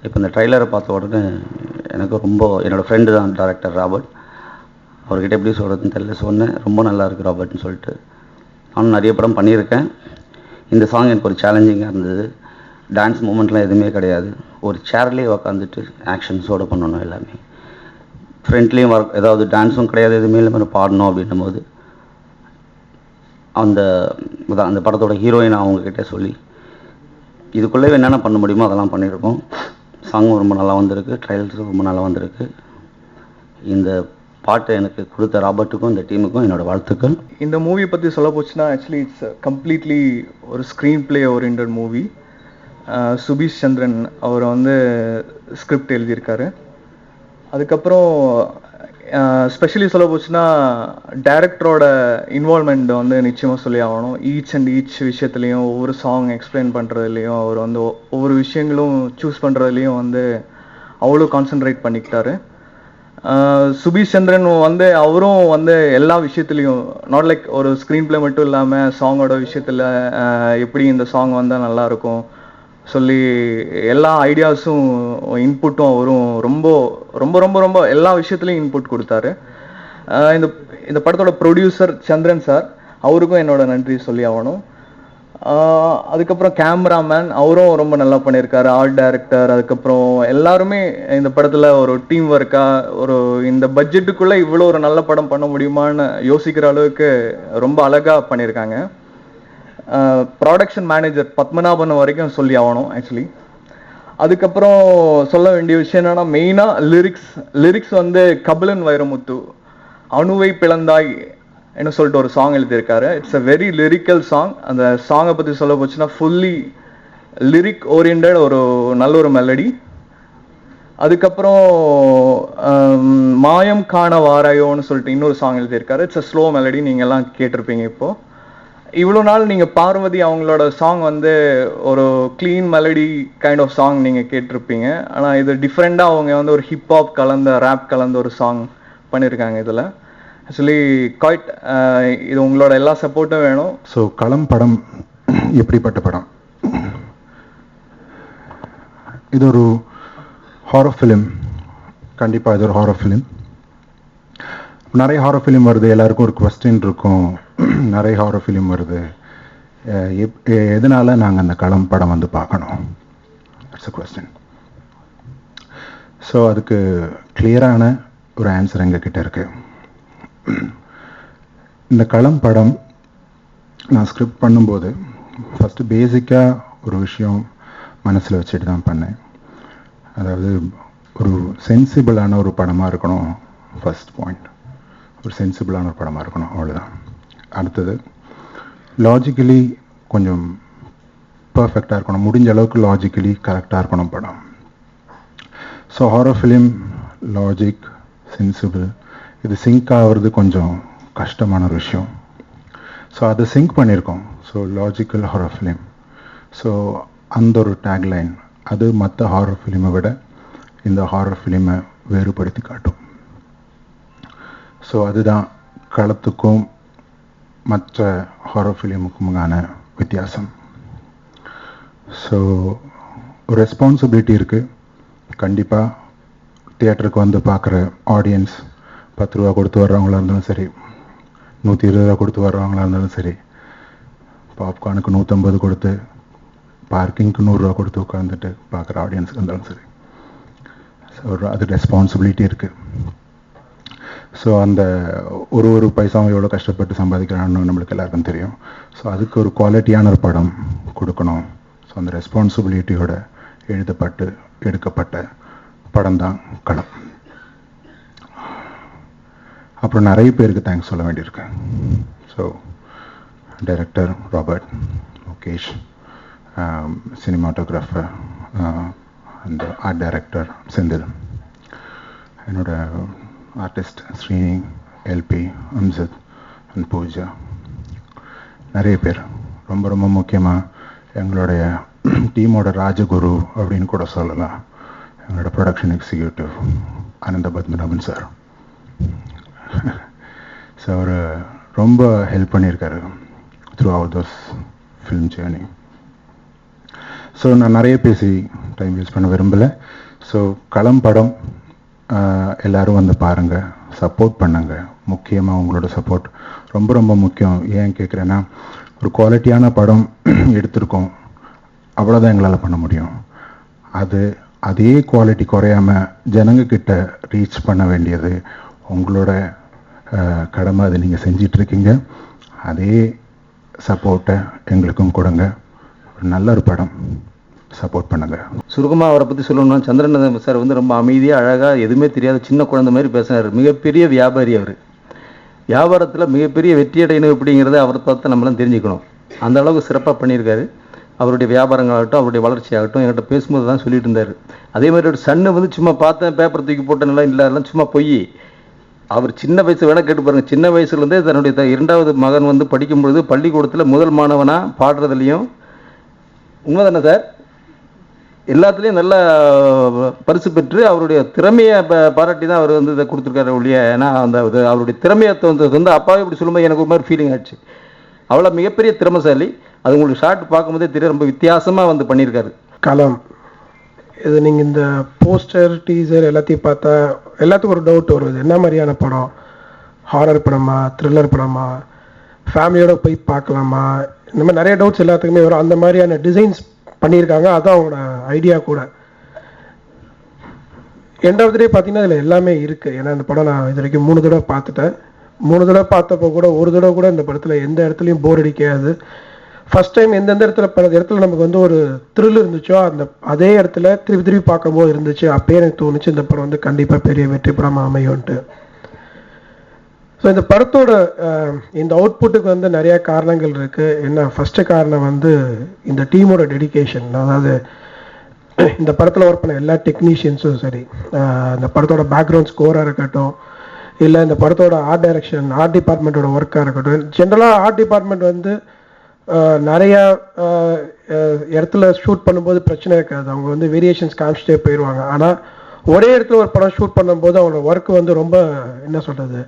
இப்போ இந்த ட்ரைலரை பார்த்த உடனே எனக்கு ரொம்ப என்னோடய ஃப்ரெண்டு தான் டைரக்டர் ராபர்ட். அவர்கிட்ட எப்படி சொல்கிறதுன்னு தெரியல. சொன்னேன் ரொம்ப நல்லா இருக்குது ராபர்ட்னு சொல்லிட்டு. நானும் நிறைய படம் பண்ணியிருக்கேன். இந்த சாங் எனக்கு ஒரு சேலஞ்சிங்காக இருந்தது. டான்ஸ் மூமெண்ட்லாம் எதுவுமே கிடையாது. ஒரு சேர்லேயே உக்காந்துட்டு ஆக்ஷன்ஸோடு பண்ணணும் எல்லாமே. ஃப்ரெண்ட்லேயும் ஒர்க் ஏதாவது டான்ஸும் கிடையாது, எதுவுமே இல்லாமல் பாடணும் அப்படின்னும் போது அந்த படத்தோட ஹீரோயின் அவங்கக்கிட்ட சொல்லி இதுக்குள்ளே என்னென்ன பண்ண முடியுமோ அதெல்லாம் பண்ணியிருக்கோம். சாங்கும் ரொம்ப நல்லா வந்திருக்கு, ட்ரையல்ஸும் ரொம்ப நல்லா வந்திருக்கு. இந்த பாட்டை எனக்கு கொடுத்த ராபர்ட்டுக்கும் இந்த டீமுக்கும் என்னோட வாழ்த்துக்கள். இந்த மூவி பற்றி சொல்ல போச்சுன்னா ஆக்சுவலி இட்ஸ் கம்ப்ளீட்லி ஒரு ஸ்க்ரீன் பிளே ஓரியன்ட் மூவி. சுபீஷ் சந்திரன் அவர் வந்து ஸ்கிரிப்ட் எழுதியிருக்காரு. அதுக்கப்புறம் ஸ்பெஷலி சொல்ல போச்சுன்னா டைரக்டரோட இன்வால்மெண்ட் வந்து நிச்சயமாக சொல்லி ஆகணும். ஈச் விஷயத்துலையும் ஒவ்வொரு சாங் எக்ஸ்பிளைன் பண்ணுறதுலையும் அவர் வந்து ஒவ்வொரு விஷயங்களும் சூஸ் பண்ணுறதுலையும் வந்து அவ்வளோ கான்சென்ட்ரேட் பண்ணிக்கிட்டாரு. சுபீஷ் சந்திரன் வந்து அவரும் வந்து எல்லா விஷயத்துலையும் நாட் லைக் ஒரு ஸ்க்ரீன் பிளே மட்டும் இல்லாமல் சாங்கோட விஷயத்தில் எப்படி இந்த சாங் வந்தால் நல்லாயிருக்கும் சொல்லி எல்லா ஐடியாஸும் இன்புட்டும் அவரும் ரொம்ப ரொம்ப ரொம்ப ரொம்ப எல்லா விஷயத்துலையும் இன்புட் கொடுத்தாரு. இந்த படத்தோட ப்ரொடியூசர் சந்திரன் சார், அவருக்கும் என்னோட நன்றி சொல்லி ஆகணும். அதுக்கப்புறம் கேமராமேன் அவரும் ரொம்ப நல்லா பண்ணியிருக்காரு, ஆர்ட் டைரக்டர், அதுக்கப்புறம் எல்லாருமே இந்த படத்தில் ஒரு டீம் ஒர்க்காக ஒரு இந்த பட்ஜெட்டுக்குள்ளே இவ்வளோ ஒரு நல்ல படம் பண்ண முடியுமான்னு யோசிக்கிற அளவுக்கு ரொம்ப அழகாக பண்ணியிருக்காங்க. ப்ராடக்ஷன் மேனேஜர் பத்மநாபன் வரைக்கும் சொல்லி ஆகணும் ஆக்சுவலி. அதுக்கப்புறம் சொல்ல வேண்டிய விஷயம் என்னன்னா மெயினாக லிரிக்ஸ் வந்து கபிலன் வைரமுத்து அணுவை பிளந்தாய் என்ன சொல்லிட்டு ஒரு சாங் எழுதியிருக்காரு. It's a very lyrical song. அந்த சாங்கை பற்றி சொல்ல போச்சுன்னா ஃபுல்லி லிரிக் ஓரியன்ட் ஒரு நல்ல ஒரு மெலடி. அதுக்கப்புறம் மாயம் காண வாராயோன்னு சொல்லிட்டு இன்னொரு சாங் எழுதியிருக்காரு. இட்ஸ் அ ஸ்லோ மெலடி, நீங்கள் எல்லாம் கேட்டிருப்பீங்க. இப்போ இவ்வளோ நாள் நீங்கள் பார்வதி அவங்களோட சாங் வந்து ஒரு clean melody kind of song நீங்கள் கேட்டிருப்பீங்க. ஆனால் இது டிஃப்ரெண்டாக அவங்க வந்து ஒரு ஹிப்ஹாப் கலந்த ரேப் கலந்த ஒரு சாங் பண்ணியிருக்காங்க. இதில் ஆக்சுவலி குவைட் இது உங்களோட எல்லா சப்போர்ட்டும் வேணும். ஸோ களம் படம் எப்படிப்பட்ட படம்? இது ஒரு ஹாரர் ஃபிலிம். கண்டிப்பாக இது ஒரு ஹாரர் ஃபிலிம். நிறைய ஹாரர் ஃபிலிம் வருது, எல்லாருக்கும் ஒரு கொஸ்டின் இருக்கும். நிறைய ஹாரர் ஃபிலிம் வருது, எதனால நாங்கள் அந்த களம் படம் வந்து பார்க்கணும்? It's a question. ஸோ அதுக்கு கிளியரான ஒரு ஆன்சர் எங்ககிட்ட இருக்கு. இந்த களம் படம் நான் ஸ்கிரிப்ட் பண்ணும்போது ஃபஸ்ட்டு பேசிக்காக ஒரு விஷயம் மனசில் வச்சுட்டு தான் பண்ணேன். அதாவது ஒரு சென்சிபிளான ஒரு படமாக இருக்கணும். ஃபர்ஸ்ட் பாயிண்ட், ஒரு சென்சிபிளான ஒரு படமாக இருக்கணும், அவ்வளோதான். அடுத்தது லாஜிக்கலி கொஞ்சம் பர்ஃபெக்டாக இருக்கணும், முடிஞ்ச அளவுக்கு லாஜிக்கலி கரெக்டாக இருக்கணும் படம். So horror film logic sensible இது சிங்க் ஆகிறது கொஞ்சம் கஷ்டமான ஒரு விஷயம். ஸோ அதை சிங்க் பண்ணியிருக்கோம். So logical horror film. So அந்த ஒரு டேக்லைன் அது மற்ற ஹாரர் ஃபிலிமை விட இந்த ஹாரர் ஃபிலிமை வேறுபடுத்தி காட்டும். ஸோ அதுதான் களத்துக்கும் மற்ற ஹாரர் ஃபிலிமுக்குமான வித்தியாசம். ஸோ ஒரு ரெஸ்பான்சிபிலிட்டி இருக்குது. கண்டிப்பாக தியேட்டருக்கு வந்து பார்க்குற ஆடியன்ஸ் 10 ரூபா கொடுத்து வர்றவங்களா இருந்தாலும் சரி, 120 ரூபா கொடுத்து வர்றவங்களா இருந்தாலும் சரி, பாப்கார்னுக்கு 150 கொடுத்து பார்க்கிங்க்கு 100 ரூபா கொடுத்து உட்காந்துட்டு பார்க்குற ஆடியன்ஸுக்கு இருந்தாலும் சரி, ஸோ அது ரெஸ்பான்சிபிலிட்டி இருக்குது. ஸோ அந்த ஒரு பைசாவும் எவ்வளோ கஷ்டப்பட்டு சம்பாதிக்கிறான்னு நம்மளுக்கு எல்லாருக்கும் தெரியும். ஸோ அதுக்கு ஒரு குவாலிட்டியான ஒரு படம் கொடுக்கணும். ஸோ அந்த ரெஸ்பான்சிபிலிட்டியோட எழுதப்பட்டு எடுக்கப்பட்ட படம் தான் களம். அப்புறம் நிறைய பேருக்கு தேங்க்ஸ் சொல்ல வேண்டியிருக்கு. So director Robert, Mukesh, cinematographer and art director Senthil, என்னோட artist Srini, LP, Amjad and Pooja, நிறைய பேர். ரொம்ப ரொம்ப முக்கியமாக எங்களுடைய டீமோட ராஜகுரு அப்படின்னு கூட சொல்லலாம், எங்களோட ப்ரொடக்ஷன் எக்ஸிக்யூட்டிவ் ஆனந்த பத்மநாபன் சார். ஸோ அவர் ரொம்ப ஹெல்ப் பண்ணியிருக்காரு through out those film journey. So நான் நிறைய பேசி டைம் வேஸ்ட் பண்ண விரும்பலை. ஸோ களம் படம் எல்லோரும் வந்து பாருங்கள், சப்போர்ட் பண்ணுங்க. முக்கியமாக உங்களோட சப்போர்ட் ரொம்ப ரொம்ப முக்கியம். ஏன் கேட்குறேன்னா, ஒரு குவாலிட்டியான படம் எடுத்திருக்கோம், அவ்வளோதான் எங்களால் பண்ண முடியும். அது அதே குவாலிட்டி குறையாமல் ஜனங்கக்கிட்ட ரீச் பண்ண வேண்டியது உங்களோட கடமை. அதை நீங்கள் செஞ்சிட்ருக்கீங்க. அதே சப்போர்ட்டை எங்களுக்கும் கொடுங்க. ஒரு நல்ல ஒரு படம், சப்போர்ட் பண்ணுங்கள். சுருக்கமாக அவரை பற்றி சொல்லணும்னா, சந்திரன் சார் வந்து ரொம்ப அமைதியாக அழகாக எதுவுமே தெரியாத சின்ன குழந்தை மாதிரி பேசுகிறார். மிகப்பெரிய வியாபாரி அவர். வியாபாரத்தில் மிகப்பெரிய வெற்றி அடையணும் அப்படிங்கிறத அவரை பார்த்து நம்மளாம் தெரிஞ்சுக்கணும். அந்த அளவுக்கு சிறப்பாக பண்ணியிருக்காரு. அவருடைய வியாபாரங்களாகட்டும், அவருடைய வளர்ச்சியாகட்டும் என்கிட்ட பேசும்போது தான் சொல்லிட்டு இருந்தார். அதே மாதிரி ஒரு சன்னு வந்து சும்மா பார்த்தேன் பேப்பர் தூக்கி போட்டனால இல்லை, அதெல்லாம் சும்மா போய் அவர் சின்ன வயசு வேணால் கேட்டு பாருங்கள். சின்ன வயசுலேருந்தே தன்னுடைய இரண்டாவது மகன் வந்து படிக்கும்பொழுது பள்ளிக்கூடத்தில் முதல் மாணவனாக பாடுறதுலையும், உண்மை தானே சார், எல்லாத்துலேயும் நல்ல பரிசு பெற்று அவருடைய திறமையை பாராட்டி தான் அவர் வந்து இதை கொடுத்துருக்காரு ஒழிய. ஏன்னா அந்த அவருடைய திறமையை வந்து அப்பாவே இப்படி சொல்லும்போது எனக்கு ஒரு மாதிரி ஃபீலிங் ஆச்சு. அவ்வளோ மிகப்பெரிய திறமைசாலி. அது உங்களுக்கு ஷார்ட் பார்க்கும்போதே தெரியும், ரொம்ப வித்தியாசமாக வந்து பண்ணியிருக்காரு. களம் இது நீங்கள் இந்த போஸ்டர் டீசர் எல்லாத்தையும் பார்த்தா எல்லாத்துக்கும் ஒரு டவுட் வருது, என்ன மாதிரியான படம், ஹாரர் படமா, த்ரில்லர் படமா, ஃபேமிலியோட போய் பார்க்கலாமா, இந்த மாதிரி நிறைய டவுட்ஸ் எல்லாத்துக்குமே வரும். அந்த மாதிரியான டிசைன்ஸ் பண்ணியிருக்காங்க. அதுதான் அவங்களோட ஐடியா கூட. எண்ட் ஆஃப் த டே பார்த்தீங்கன்னா இதில் எல்லாமே இருக்குது. ஏன்னா இந்த படம் நான் இது வரைக்கும் 3 தடவை பார்த்துட்டேன். 3 தடவை பார்த்தப்போ கூட ஒரு தடவை கூட இந்த படத்தில் எந்த இடத்துலையும் போர் அடிக்காது. ஃபர்ஸ்ட் டைம் எந்தெந்த இடத்துல நமக்கு வந்து ஒரு த்ரில் இருந்துச்சோ அந்த அதே இடத்துல திருப்பி திருப்பி பார்க்கும்போது இருந்துச்சு. அப்பயே எனக்கு தோணுச்சு இந்த படம் வந்து கண்டிப்பாக பெரிய வெற்றி படமாக அமையும்ட்டு. ஸோ இந்த படத்தோட இந்த அவுட்புட்டுக்கு வந்து நிறையா காரணங்கள் இருக்குது. என்ன, ஃபஸ்ட்டு காரணம் வந்து இந்த டீமோட டெடிகேஷன். அதாவது இந்த படத்தில் ஒர்க் பண்ண எல்லா டெக்னீஷியன்ஸும் சரி, இந்த படத்தோட பேக்ரவுண்ட் ஸ்கோராக இருக்கட்டும், இல்லை இந்த படத்தோட ஆர்ட் டைரக்ஷன், ஆர்ட் டிபார்ட்மெண்ட்டோட ஒர்க்காக இருக்கட்டும். ஜென்ரலாக ஆர்ட் டிபார்ட்மெண்ட் வந்து நிறையா இடத்துல ஷூட் பண்ணும்போது பிரச்சனை இருக்காது. அவங்க வந்து வேரியேஷன்ஸ் காமிச்சிட்டே போயிடுவாங்க. ஆனால் ஒரே இடத்துல ஒரு படம் ஷூட் பண்ணும்போது அவங்களோட ஒர்க் வந்து ரொம்ப என்ன சொல்கிறது,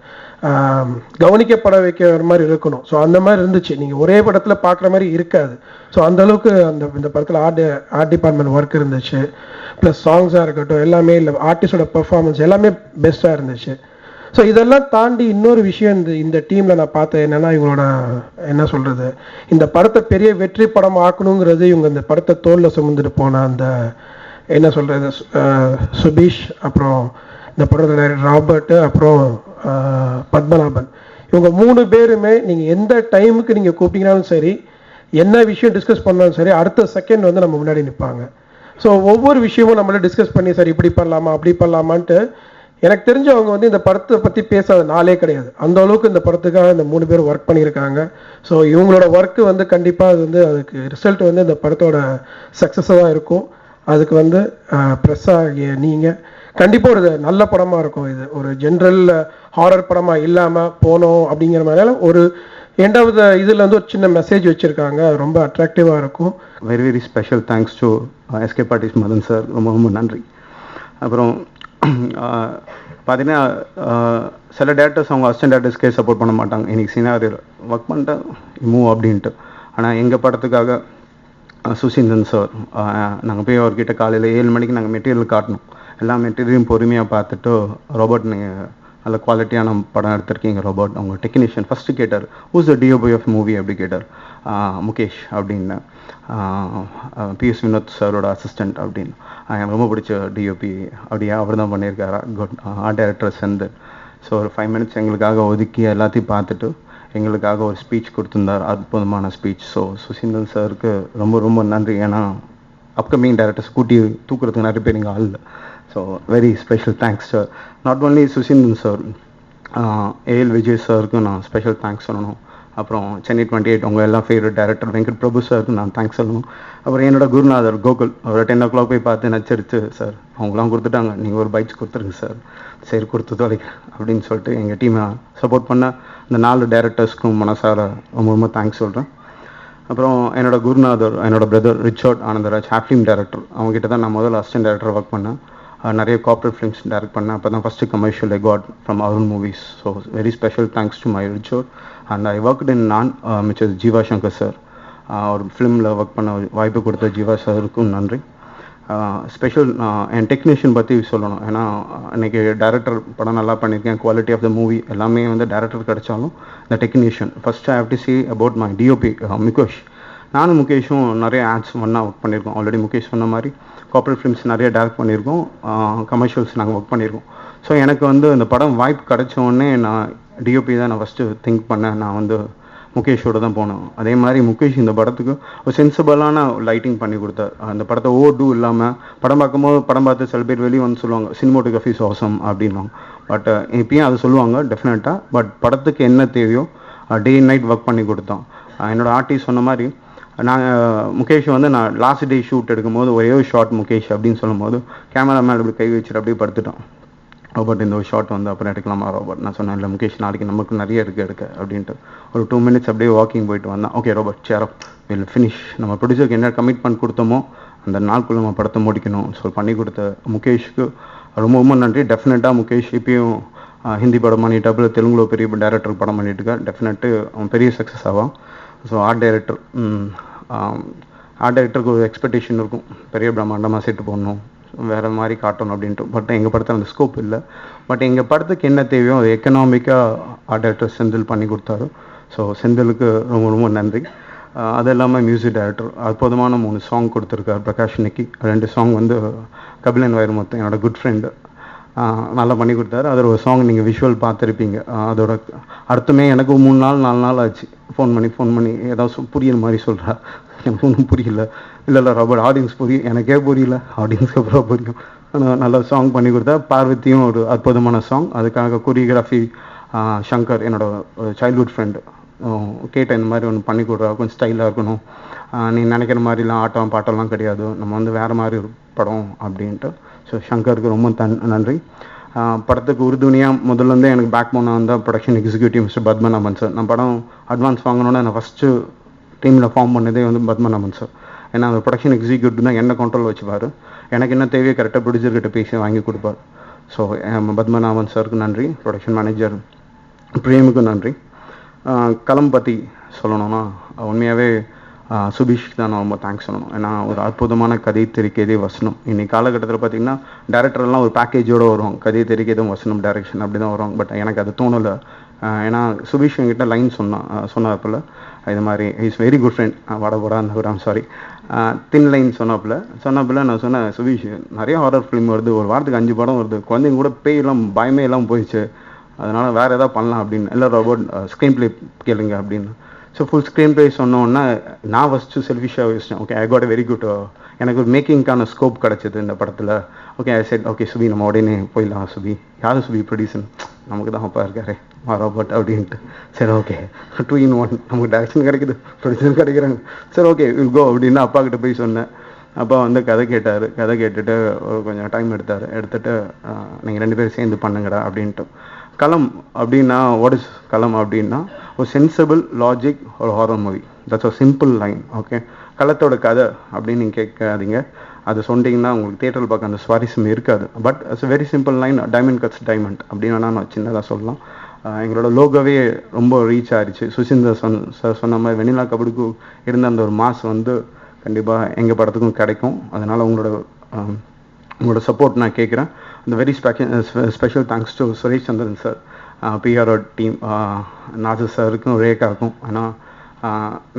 கவனிக்கப்பட வைக்கிற மாதிரி இருக்கணும். ஸோ அந்த மாதிரி இருந்துச்சு. நீங்கள் ஒரே படத்தில் பார்க்குற மாதிரி இருக்காது. ஸோ அந்தளவுக்கு இந்த படத்தில் ஆர்ட் டிபார்ட்மெண்ட் ஒர்க் இருந்துச்சு. ப்ளஸ் சாங்ஸாக இருக்கட்டும், எல்லாமே இல்லை ஆர்டிஸ்டோட பெர்ஃபார்மன்ஸ் எல்லாமே பெஸ்ட்டாக இருந்துச்சு. ஸோ இதெல்லாம் தாண்டி இன்னொரு விஷயம் இந்த டீமில் நான் பார்த்தேன். என்னென்னா இவங்களோட என்ன சொல்கிறது, இந்த படத்தை பெரிய வெற்றி படம் ஆக்கணுங்கிறது இவங்க இந்த படத்தை தோளில் சுமந்துட்டு போன அந்த என்ன சொல்கிறது சுபீஷ், அப்புறம் இந்த படத்தில் ராபர்ட்டு, அப்புறம் பத்மநாபன், இவங்க 3 பேருமே நீங்கள் எந்த டைமுக்கு நீங்கள் கூப்பிட்டீங்கனாலும் சரி, என்ன விஷயம் டிஸ்கஸ் பண்ணாலும் சரி, அடுத்த செகண்ட் வந்து நம்ம முன்னாடி நிற்பாங்க. ஸோ ஒவ்வொரு விஷயமும் நம்மளே டிஸ்கஸ் பண்ணி சரி இப்படி பண்ணலாமா அப்படி பண்ணலாமான்ட்டு. எனக்கு தெரிஞ்ச அவங்க வந்து இந்த படத்தை பற்றி பேசாத நாளே கிடையாது. அந்த அளவுக்கு இந்த படத்துக்காக இந்த 3 பேர் ஒர்க் பண்ணியிருக்காங்க. ஸோ இவங்களோட ஒர்க்கு வந்து கண்டிப்பாக அது வந்து அதுக்கு ரிசல்ட் வந்து இந்த படத்தோட சக்ஸஸாக இருக்கும். அதுக்கு வந்து ப்ரெஸ்ஸாகிய நீங்கள் கண்டிப்பாக ஒரு நல்ல படமாக இருக்கும். இது ஒரு ஜென்ரல் ஹாரர் படமாக இல்லாமல் போனோம் அப்படிங்கிற மாதிரியால ஒரு எண்டாவது இதில் வந்து ஒரு சின்ன மெசேஜ் வச்சுருக்காங்க. அது ரொம்ப அட்ராக்டிவாக இருக்கும். Very very special thanks to SK artist Madan sir, ரொம்ப ரொம்ப நன்றி. அப்புறம் பார்த்தீங்கன்னா சில டேரக்டர்ஸ் அவங்க அசிஸ்டன்ட் டேரக்டர்ஸ்க்கே சப்போர்ட் பண்ண மாட்டாங்க. இன்றைக்கி சீனாரி ஒர்க் பண்ணிட்டேன் மூவ் அப்படின்ட்டு. ஆனால் எங்கள் படத்துக்காக சுசீந்திரன் சார், நாங்கள் போய் அவர்கிட்ட காலையில் 7 மணிக்கு நாங்கள் மெட்டீரியல் காட்டணும். எல்லா மெட்டீரியலும் பொறுமையாக பார்த்துட்டு, ரோபோட் நீங்கள் நல்ல குவாலிட்டியான படம் எடுத்திருக்கீங்க ரோபோட். அவங்க டெக்னீஷியன் ஃபஸ்ட்டு கேட்டார், who's the DOP of movie அப்படி கேட்டார். முகேஷ் அப்படின்னு, பிஎஸ் வினோத் சாரோட அசிஸ்டண்ட் அப்படின்னு. எனக்கு ரொம்ப பிடிச்ச டிஓபி அப்படியே அவர் தான் பண்ணியிருக்காரு. குட் ஆர்ட் டைரக்டர் சேர்ந்து. ஸோ ஒரு 5 மினிட்ஸ் எங்களுக்காக ஒதுக்கி எல்லாத்தையும் பார்த்துட்டு எங்களுக்காக ஒரு ஸ்பீச் கொடுத்துருந்தார், அற்புதமான ஸ்பீச். ஸோ சுசீந்திரன் சாருக்கு ரொம்ப ரொம்ப நன்றி. ஏன்னா அப்கமிங் டைரக்டர்ஸ் கூட்டி தூக்குறதுக்கு நிறைய பேர் இங்கே ஆள். So very special thanks sir. Not only Suseenthiran sir, AL Vijay சாருக்கும் நான் ஸ்பெஷல் தேங்க்ஸ் சொல்லணும். அப்புறம் சென்னை 28 உங்கள் எல்லாம் ஃபேவரட் டைரக்டர் வெங்கட் பிரபு சாருக்கு நான் தேங்க்ஸ் சொல்லணும். அப்புறம் என்னோட குருநாதர் கோகுல், அவர் 10 o'clock போய் பார்த்து நச்சரிச்சு, சார் அவங்களாம் கொடுத்துட்டாங்க, நீங்கள் ஒரு பைக்ஸ் கொடுத்துருங்க சார். சரி கொடுத்து தொலைக்கிறேன் அப்படின்னு சொல்லிட்டு எங்கள் டீமை சப்போர்ட் பண்ண இந்த 4 டைரக்டர்ஸ்க்கும் மனசார ரொம்ப ரொம்ப தேங்க்ஸ் சொல்கிறேன். அப்புறம் என்னோட குருநாதர், என்னோட brother Richard Anandaraj, half director. அவங்ககிட்ட தான் நான் முதல்ல அசிஸ்டன்ட் டைரக்டர் ஒர்க் பண்ணேன். நிறைய கார்ப்பரேட் ஃபிலிம்ஸ் டைரக்ட் பண்ணேன். அப்போ தான் first commercial I got from Arun movies. So very special thanks to my Richard. And I worked இன் நான் மிச் ஜீவா சங்கர் சார். ஒரு ஃபிலிமில் ஒர்க் பண்ண வாய்ப்பு கொடுத்த ஜீவா சாருக்கும் நன்றி. ஸ்பெஷல் என் டெக்னீஷியன் பற்றி சொல்லணும். ஏன்னா இன்றைக்கி டைரக்டர் படம் நல்லா பண்ணியிருக்கேன், குவாலிட்டி ஆஃப் த மூவி எல்லாமே வந்து டைரக்டர் கிடைச்சாலும் இந்த technician first I have to say about my DOP Mukesh. நானும் முகேஷும் நிறைய ஆட்ஸ் ஒன்றா ஒர்க் பண்ணியிருக்கோம். ஆல்ரெடி முகேஷ் சொன்ன மாதிரி கார்ப்பரேட் ஃபிலிம்ஸ் நிறைய டைரக்ட் பண்ணியிருக்கோம், கமர்ஷியல்ஸ் நாங்கள் ஒர்க் பண்ணியிருக்கோம். ஸோ எனக்கு வந்து இந்த படம் வாய்ப்பு கிடைச்ச உடனே நான் டிஓபி தான் நான் ஃபஸ்ட்டு திங்க் பண்ணேன். நான் வந்து முகேஷோட தான் போனோம். அதே மாதிரி முகேஷ் இந்த படத்துக்கு ஒரு சென்சிபிளான லைட்டிங் பண்ணி கொடுத்தார். அந்த படத்தை ஓடு இல்லாமல் படம் பார்க்கும்போது படம் பார்த்து சில பேர் வெளியே வந்து சொல்லுவாங்க சினிமோட்டோகிராஃபிஸ் அவசம் அப்படின்வாங்க. பட் இப்பயும் அதை சொல்லுவாங்க டெஃபினட்டாக. பட் படத்துக்கு என்ன தேவையோ டே அண்ட் நைட் ஒர்க் பண்ணி கொடுத்தோம். என்னோடய ஆர்டிஸ்ட் சொன்ன மாதிரி முகேஷ் வந்து நான் லாஸ்ட் டே ஷூட் எடுக்கும்போது ஒரே ஒரு ஷாட் முகேஷ் அப்படின்னு சொல்லும்போது கேமராமேன் அப்படி கை வச்சுட்டு அப்படியே படுத்துட்டான். ரோபர்ட் இந்த ஒரு ஷாட் வந்து அப்புறம் எடுக்கலாமா ரோபர்ட்? நான் சொன்னேன் இல்லை முகேஷ் நாளைக்கு நமக்கு நிறைய இருக்குது எடுக்க அப்படின்ட்டு. ஒரு 2 minutes அப்படியே வாக்கிங் போயிட்டு வந்தான். ஓகே ரோபர்ட் சேரோ வில் ஃபினிஷ். நம்ம ப்ரொடியூசருக்கு என்ன கமிட்மெண்ட் கொடுத்தோமோ அந்த நாளுக்குள்ளே நம்ம படத்தை முடிக்கணும். ஸோ பண்ணி கொடுத்த முகேஷ்க்கு ரொம்ப ரொம்ப நன்றி. டெஃபினட்டாக முகேஷ் இப்பயும் ஹிந்தி படம் பண்ணிட்டாப்புல, தெலுங்குல பெரிய டேரக்டர் படம் பண்ணிட்டு இருக்கா. டெஃபினட்டு அவன் பெரிய சக்ஸஸ் ஆவான். ஸோ ஆர்ட் டைரக்டருக்கு ஒரு எக்ஸ்பெக்டேஷன் இருக்கும், பெரிய பிரம்மாண்டமாக செட்டு போடணும், வேறு மாதிரி காட்டணும் அப்படின்ட்டு. பட் எங்கள் படத்தில் அந்த ஸ்கோப் இல்லை. பட் எங்கள் படத்துக்கு என்ன தேவையோ அது எக்கனாமிக்காக ஆர்ட் டைரக்டர் செந்தில் பண்ணி கொடுத்தாரு. ஸோ செந்திலுக்கு ரொம்ப ரொம்ப நன்றி. அது இல்லாமல் மியூசிக் டைரக்டர் அற்புதமான 3 சாங் கொடுத்துருக்காரு பிரகாஷ் நிக்கி. 2 சாங் வந்து கபிலன் வைரமுத்து என்னோடய குட் ஃப்ரெண்டு நல்லா பண்ணி கொடுத்தாரு. அதில் ஒரு சாங் நீங்கள் விஷுவல் பார்த்துருப்பீங்க. அதோட அர்த்தமே எனக்கு 3 4 நாள் ஆச்சு. ஃபோன் பண்ணி ஏதாவது புரியுற மாதிரி சொல்கிறா. எனக்கு ஒன்றும் புரியல. இல்லை ராபர்ட் ஆடியன்ஸ் புரியும், எனக்கே புரியல, ஆடியன்ஸ்க்கு அப்புறம் புரியும். ஆனால் நல்ல சாங் பண்ணி கொடுத்தா. பார்வதியும் ஒரு அற்புதமான சாங். அதுக்காக கொரியோகிராஃபி சங்கர் என்னோட சைல்ட்ஹுட் ஃப்ரெண்டு கேட்ட இந்த மாதிரி ஒன்று பண்ணி கொடுறா, கொஞ்சம் ஸ்டைலாக இருக்கணும், நீ நினைக்கிற மாதிரிலாம் ஆட்டம் பாட்டெல்லாம் கிடையாது, நம்ம வந்து வேறு மாதிரி ஒரு படம் அப்படின்ட்டு. ஸோ சங்கருக்கு ரொம்ப நன்றி. படத்துக்கு உறுதுணையாக முதல்லேருந்தே எனக்கு பேக் போனாக இருந்தால் production executive mister Padmanabhan sir. நான் படம் அட்வான்ஸ் வாங்கினோன்னே நான் ஃபஸ்ட்டு டீமில் ஃபார்ம் பண்ணதே வந்து பத்மநாபன் சார். ஏன்னா அந்த ப்ரொடக்ஷன் எக்ஸிக்யூட்டிவ் தான் என்ன கண்ட்ரோல் வச்சுப்பார், எனக்கு என்ன தேவையோ கரெக்டாக ப்ரொடியூசர்கிட்ட பேசி வாங்கி கொடுப்பார். ஸோ பத்மநாபன் சாருக்கு நன்றி. ப்ரொடக்ஷன் மேனேஜர் பிரேமுக்கு நன்றி. களம் பற்றி சொல்லணும்னா உண்மையாகவே சுபீஷ்க்கு தான் நான் ரொம்ப தேங்க்ஸ் சொல்லணும். ஏன்னா ஒரு அற்புதமான கதை தெரிக்கைதே வசனம். இன்றைக்கி காலகட்டத்தில் பார்த்திங்கன்னா டேரக்டர்லாம் ஒரு பேக்கேஜோடு வருவாங்க, கதை தெரிக்கைதும் வசனம் டைரக்ஷன் அப்படி தான் வருவாங்க. பட் எனக்கு அது தோணலை. ஏன்னா சுபீஷ் என்கிட்ட லைன் சொன்னாப்பில் இது மாதிரி இஸ் வெரி குட் ஃப்ரெண்ட் வடபடா அந்த சாரி தின் லைன் சொன்னாப்பில் நான் சொன்னேன் சுபீஷ் நிறைய ஹாரர் ஃபிலிம் வருது, ஒரு வாரத்துக்கு 5 படம் வருது, குழந்தைங்க கூட பேயெல்லாம் பயமே எல்லாம் போயிடுச்சு, அதனால் வேறு எதாவது பண்ணலாம் அப்படின்னு. இல்லை ரோபோட் ஸ்க்ரீன் ப்ளே கேளுங்க அப்படின்னு. ஸோ ஃபுல் ஸ்க்ரீன் ப்ளே சொன்னோன்னா நான் ஃபஸ்ட்டு செல்ஃபிஷாக யோசிச்சேன். Okay I got very good, எனக்கு ஒரு மேக்கிங்க்கான ஸ்கோப் கிடச்சிது இந்த படத்தில். ஓகே ஐ செட் ஓகே சுபி நம்ம உடனே போயிடலாம். சுபி யார் சுபி ப்ரொடியூசர்? நமக்கு தான் அப்பா இருக்காரு ரோபோட் அப்படின்ட்டு. சரி ஓகே 2 in 1 நமக்கு டேரக்ஷன் கிடைக்குது, ப்ரொடியூசர் கிடைக்கிறாங்க, சரி ஓகே வில் கோ அப்படின்னு அப்பா கிட்ட போய் சொன்னேன். அப்பா வந்து கதை கேட்டுட்டு ஒரு கொஞ்சம் டைம் எடுத்துட்டு நீங்கள் 2 பேரும் சேர்ந்து பண்ணுங்கடா அப்படின்ட்டு. களம் அப்படின்னா வாட் இஸ் களம் அப்படின்னா ஒரு சென்சிபிள் லாஜிக் ஒரு horror movie. That's a simple line. Okay களத்தோட கதை அப்படின்னு நீங்கள் கேட்காதீங்க, அது சொன்னீங்கன்னா உங்களுக்கு தியேட்டரில் பார்க்க அந்த சுவாரஸ்யம் இருக்காது. But it's very simple line. Diamond cuts diamond அப்படின்னு வேணால் நான் சின்னதாக சொல்லலாம். எங்களோட லோகோவே ரொம்ப ரீச் ஆகிடுச்சு. சுசீந்தர் சார் சொன்ன மாதிரி வெண்ணிலா கபடிக்கு இருந்த அந்த ஒரு மாஸ் வந்து கண்டிப்பாக எங்கள் படத்துக்கும் கிடைக்கும். அதனால் உங்களோட சப்போர்ட் நான் கேட்குறேன். அந்த very special thanks to Suresh Chandran sir, PRO team, Nassar சாருக்கும் ரேகாவுக்கும். ஆனால்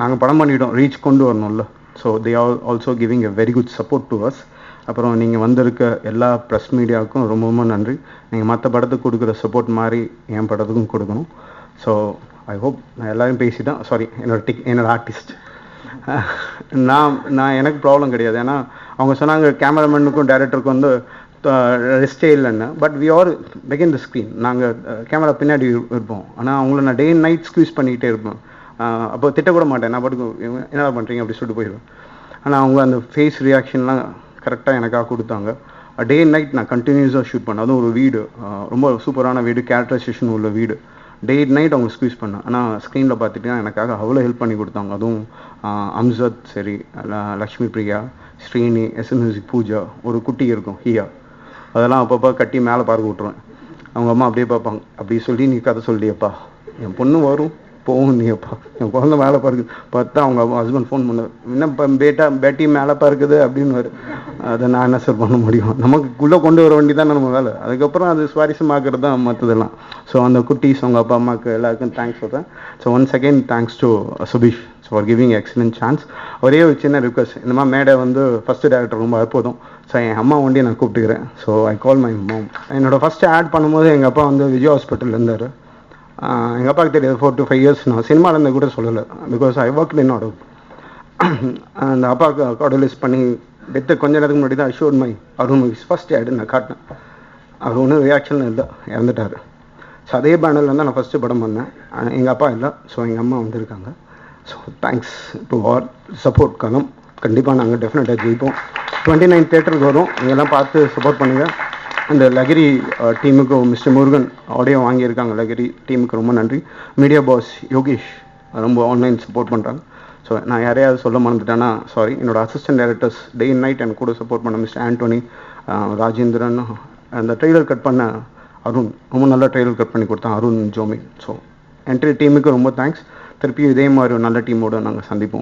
நாங்கள் படம் பண்ணிட்டோம், ரீச் கொண்டு வரணும்ல. So they are also giving a very good support to us. அப்புறம் நீங்கள் வந்திருக்க எல்லா ப்ரெஸ் மீடியாவுக்கும் ரொம்ப ரொம்ப நன்றி. நீங்கள் மற்ற படத்துக்கு கொடுக்குற சப்போர்ட் மாதிரி என் படத்துக்கும் கொடுக்கணும். ஸோ ஐ ஹோப் நான் எல்லோரும் பேசிட்டேன். சாரி என்னோட ஆர்டிஸ்ட் நான் எனக்கு ப்ராப்ளம் கிடையாது. ஏன்னா அவங்க சொன்னாங்க கேமராமேனுக்கும் டைரக்டருக்கும் வந்து ரெஸ்டே இல்லைன்னு. பட் வி ஆர் பிகின் த ஸ்க்ரீன். நாங்கள் கேமரா பின்னாடி இருப்போம். ஆனால் அவங்கள நான் டே அண்ட் நைட் ஸ்க்வீஸ் பண்ணிக்கிட்டே இருப்பேன். அப்போ திட்டக்கூட மாட்டேன், நான் பாட்டுக்கு என்ன பண்ணுறீங்க அப்படி சொல்லிட்டு போயிடுவேன். ஆனால் அவங்க அந்த ஃபேஸ் ரியாக்ஷன்லாம் கரெக்டாக எனக்காக கொடுத்தாங்க. டே அண்ட் நைட் நான் கண்டினியூஸாக ஷூட் பண்ணேன். அதுவும் ஒரு வீடு, ரொம்ப சூப்பரான வீடு, கேரக்டரைசேஷன் உள்ள வீடு. டே அண்ட் நைட் அவங்க ஸ்க்வீஸ் பண்ணேன். ஆனால் ஸ்க்ரீனில் பார்த்துட்டிங்கன்னா எனக்காக அவ்வளோ ஹெல்ப் பண்ணி கொடுத்தாங்க. அதுவும் அம்சத் சரி, லக்ஷ்மி பிரியா, ஸ்ரீனி, எஸ்என் மியூசிக் பூஜா, ஒரு குட்டி இருக்கும் ஹியா, அதெல்லாம் அப்பப்போ கட்டி மேலே பார்க்க விட்ருவேன். அவங்க அம்மா அப்படியே பார்ப்பாங்க, அப்படி சொல்லி நீ கதை சொல்லியப்பா, என் பொண்ணு வரும் போகும் நீப்பா, என் குழந்தை மேலே பார்க்குது. பார்த்தா அவங்க ஹஸ்பண்ட் ஃபோன் பண்ணார், என்ன பேட்டி மேலே பார்க்குது அப்படின்னு. அதை நான் என்ன சார் பண்ண முடியும், நமக்குள்ளே கொண்டு வர வேண்டி தான் நம்ம வேலை. அதுக்கப்புறம் அது சுவாரஸ்யமாக்குறது தான் மற்றதெல்லாம். ஸோ அந்த குட்டீஸ் அவங்க அப்பா அம்மாவுக்கு எல்லாருக்கும் தேங்க்ஸ் சொல்கிறேன். So once again thanks to Subeesh. So for giving excellent chance. ஒரே ஒரு சின்ன ரிக்வஸ்ட், இந்த மாதிரி மேடை வந்து ஃபஸ்ட்டு டேரக்டர் ரொம்ப அற்புதம். ஸோ என் அம்மா வண்டி நான் கூப்பிட்டுக்கிறேன். So I call my mom. என்னோட ஃபஸ்ட்டு ஆட் பண்ணும்போது எங்கள் அப்பா வந்து விஜய் ஹாஸ்பிட்டலில் இருந்தார். எங்கள் அப்பாவுக்கு தெரியாது 4 to 5 years நான் சினிமாவில் இருந்து கூட சொல்லலை, because I work in Adobe. அந்த அப்பாவுக்கு கார்டியலிஸ் பண்ணி டெத்து கொஞ்ச நேரத்துக்கு முன்னாடி தான் அஷூர் my Arun movies first ad நான் காட்டினேன். அவர் ஒன்றும் ரியாக்ஷன் இல்லை, இறந்துட்டார். ஸோ அதே பேனரில் தான் நான் ஃபஸ்ட்டு படம் பண்ணேன். எங்கள் அப்பா இல்லை, ஸோ எங்கள் அம்மா வந்திருக்காங்க. So thanks to all support Kalam. கண்டிப்பாக நாங்கள் டெஃபினட்டாக ஜெயிப்போம். 29 தேட்டருக்கு வரும், நீங்கள்லாம் பார்த்து சப்போர்ட் பண்ணுங்கள். அந்த லகிரி டீமுக்கு மிஸ்டர் முருகன் ஆடியோ வாங்கியிருக்காங்க, லகிரி டீமுக்கு ரொம்ப நன்றி. மீடியா பாஸ் யோகேஷ் ரொம்ப ஆன்லைன் சப்போர்ட் பண்ணுறாங்க. ஸோ நான் யாரையாவது சொல்ல மறந்துட்டேன்னா சாரி. என்னோட assistant directors day and night எனக்கு கூட சப்போர்ட் பண்ண மிஸ்டர் ஆண்டோனி, ராஜேந்திரன், அந்த ட்ரெய்லர் கட் பண்ண அருண், ரொம்ப நல்லா ட்ரெய்லர் கட் பண்ணி கொடுத்தான் அருண் ஜோமி. ஸோ என்ட்ரி டீமுக்கு ரொம்ப தேங்க்ஸ். திருப்பி இதே மாதிரி ஒரு நல்ல டீமோடு நாங்கள் சந்திப்போம்.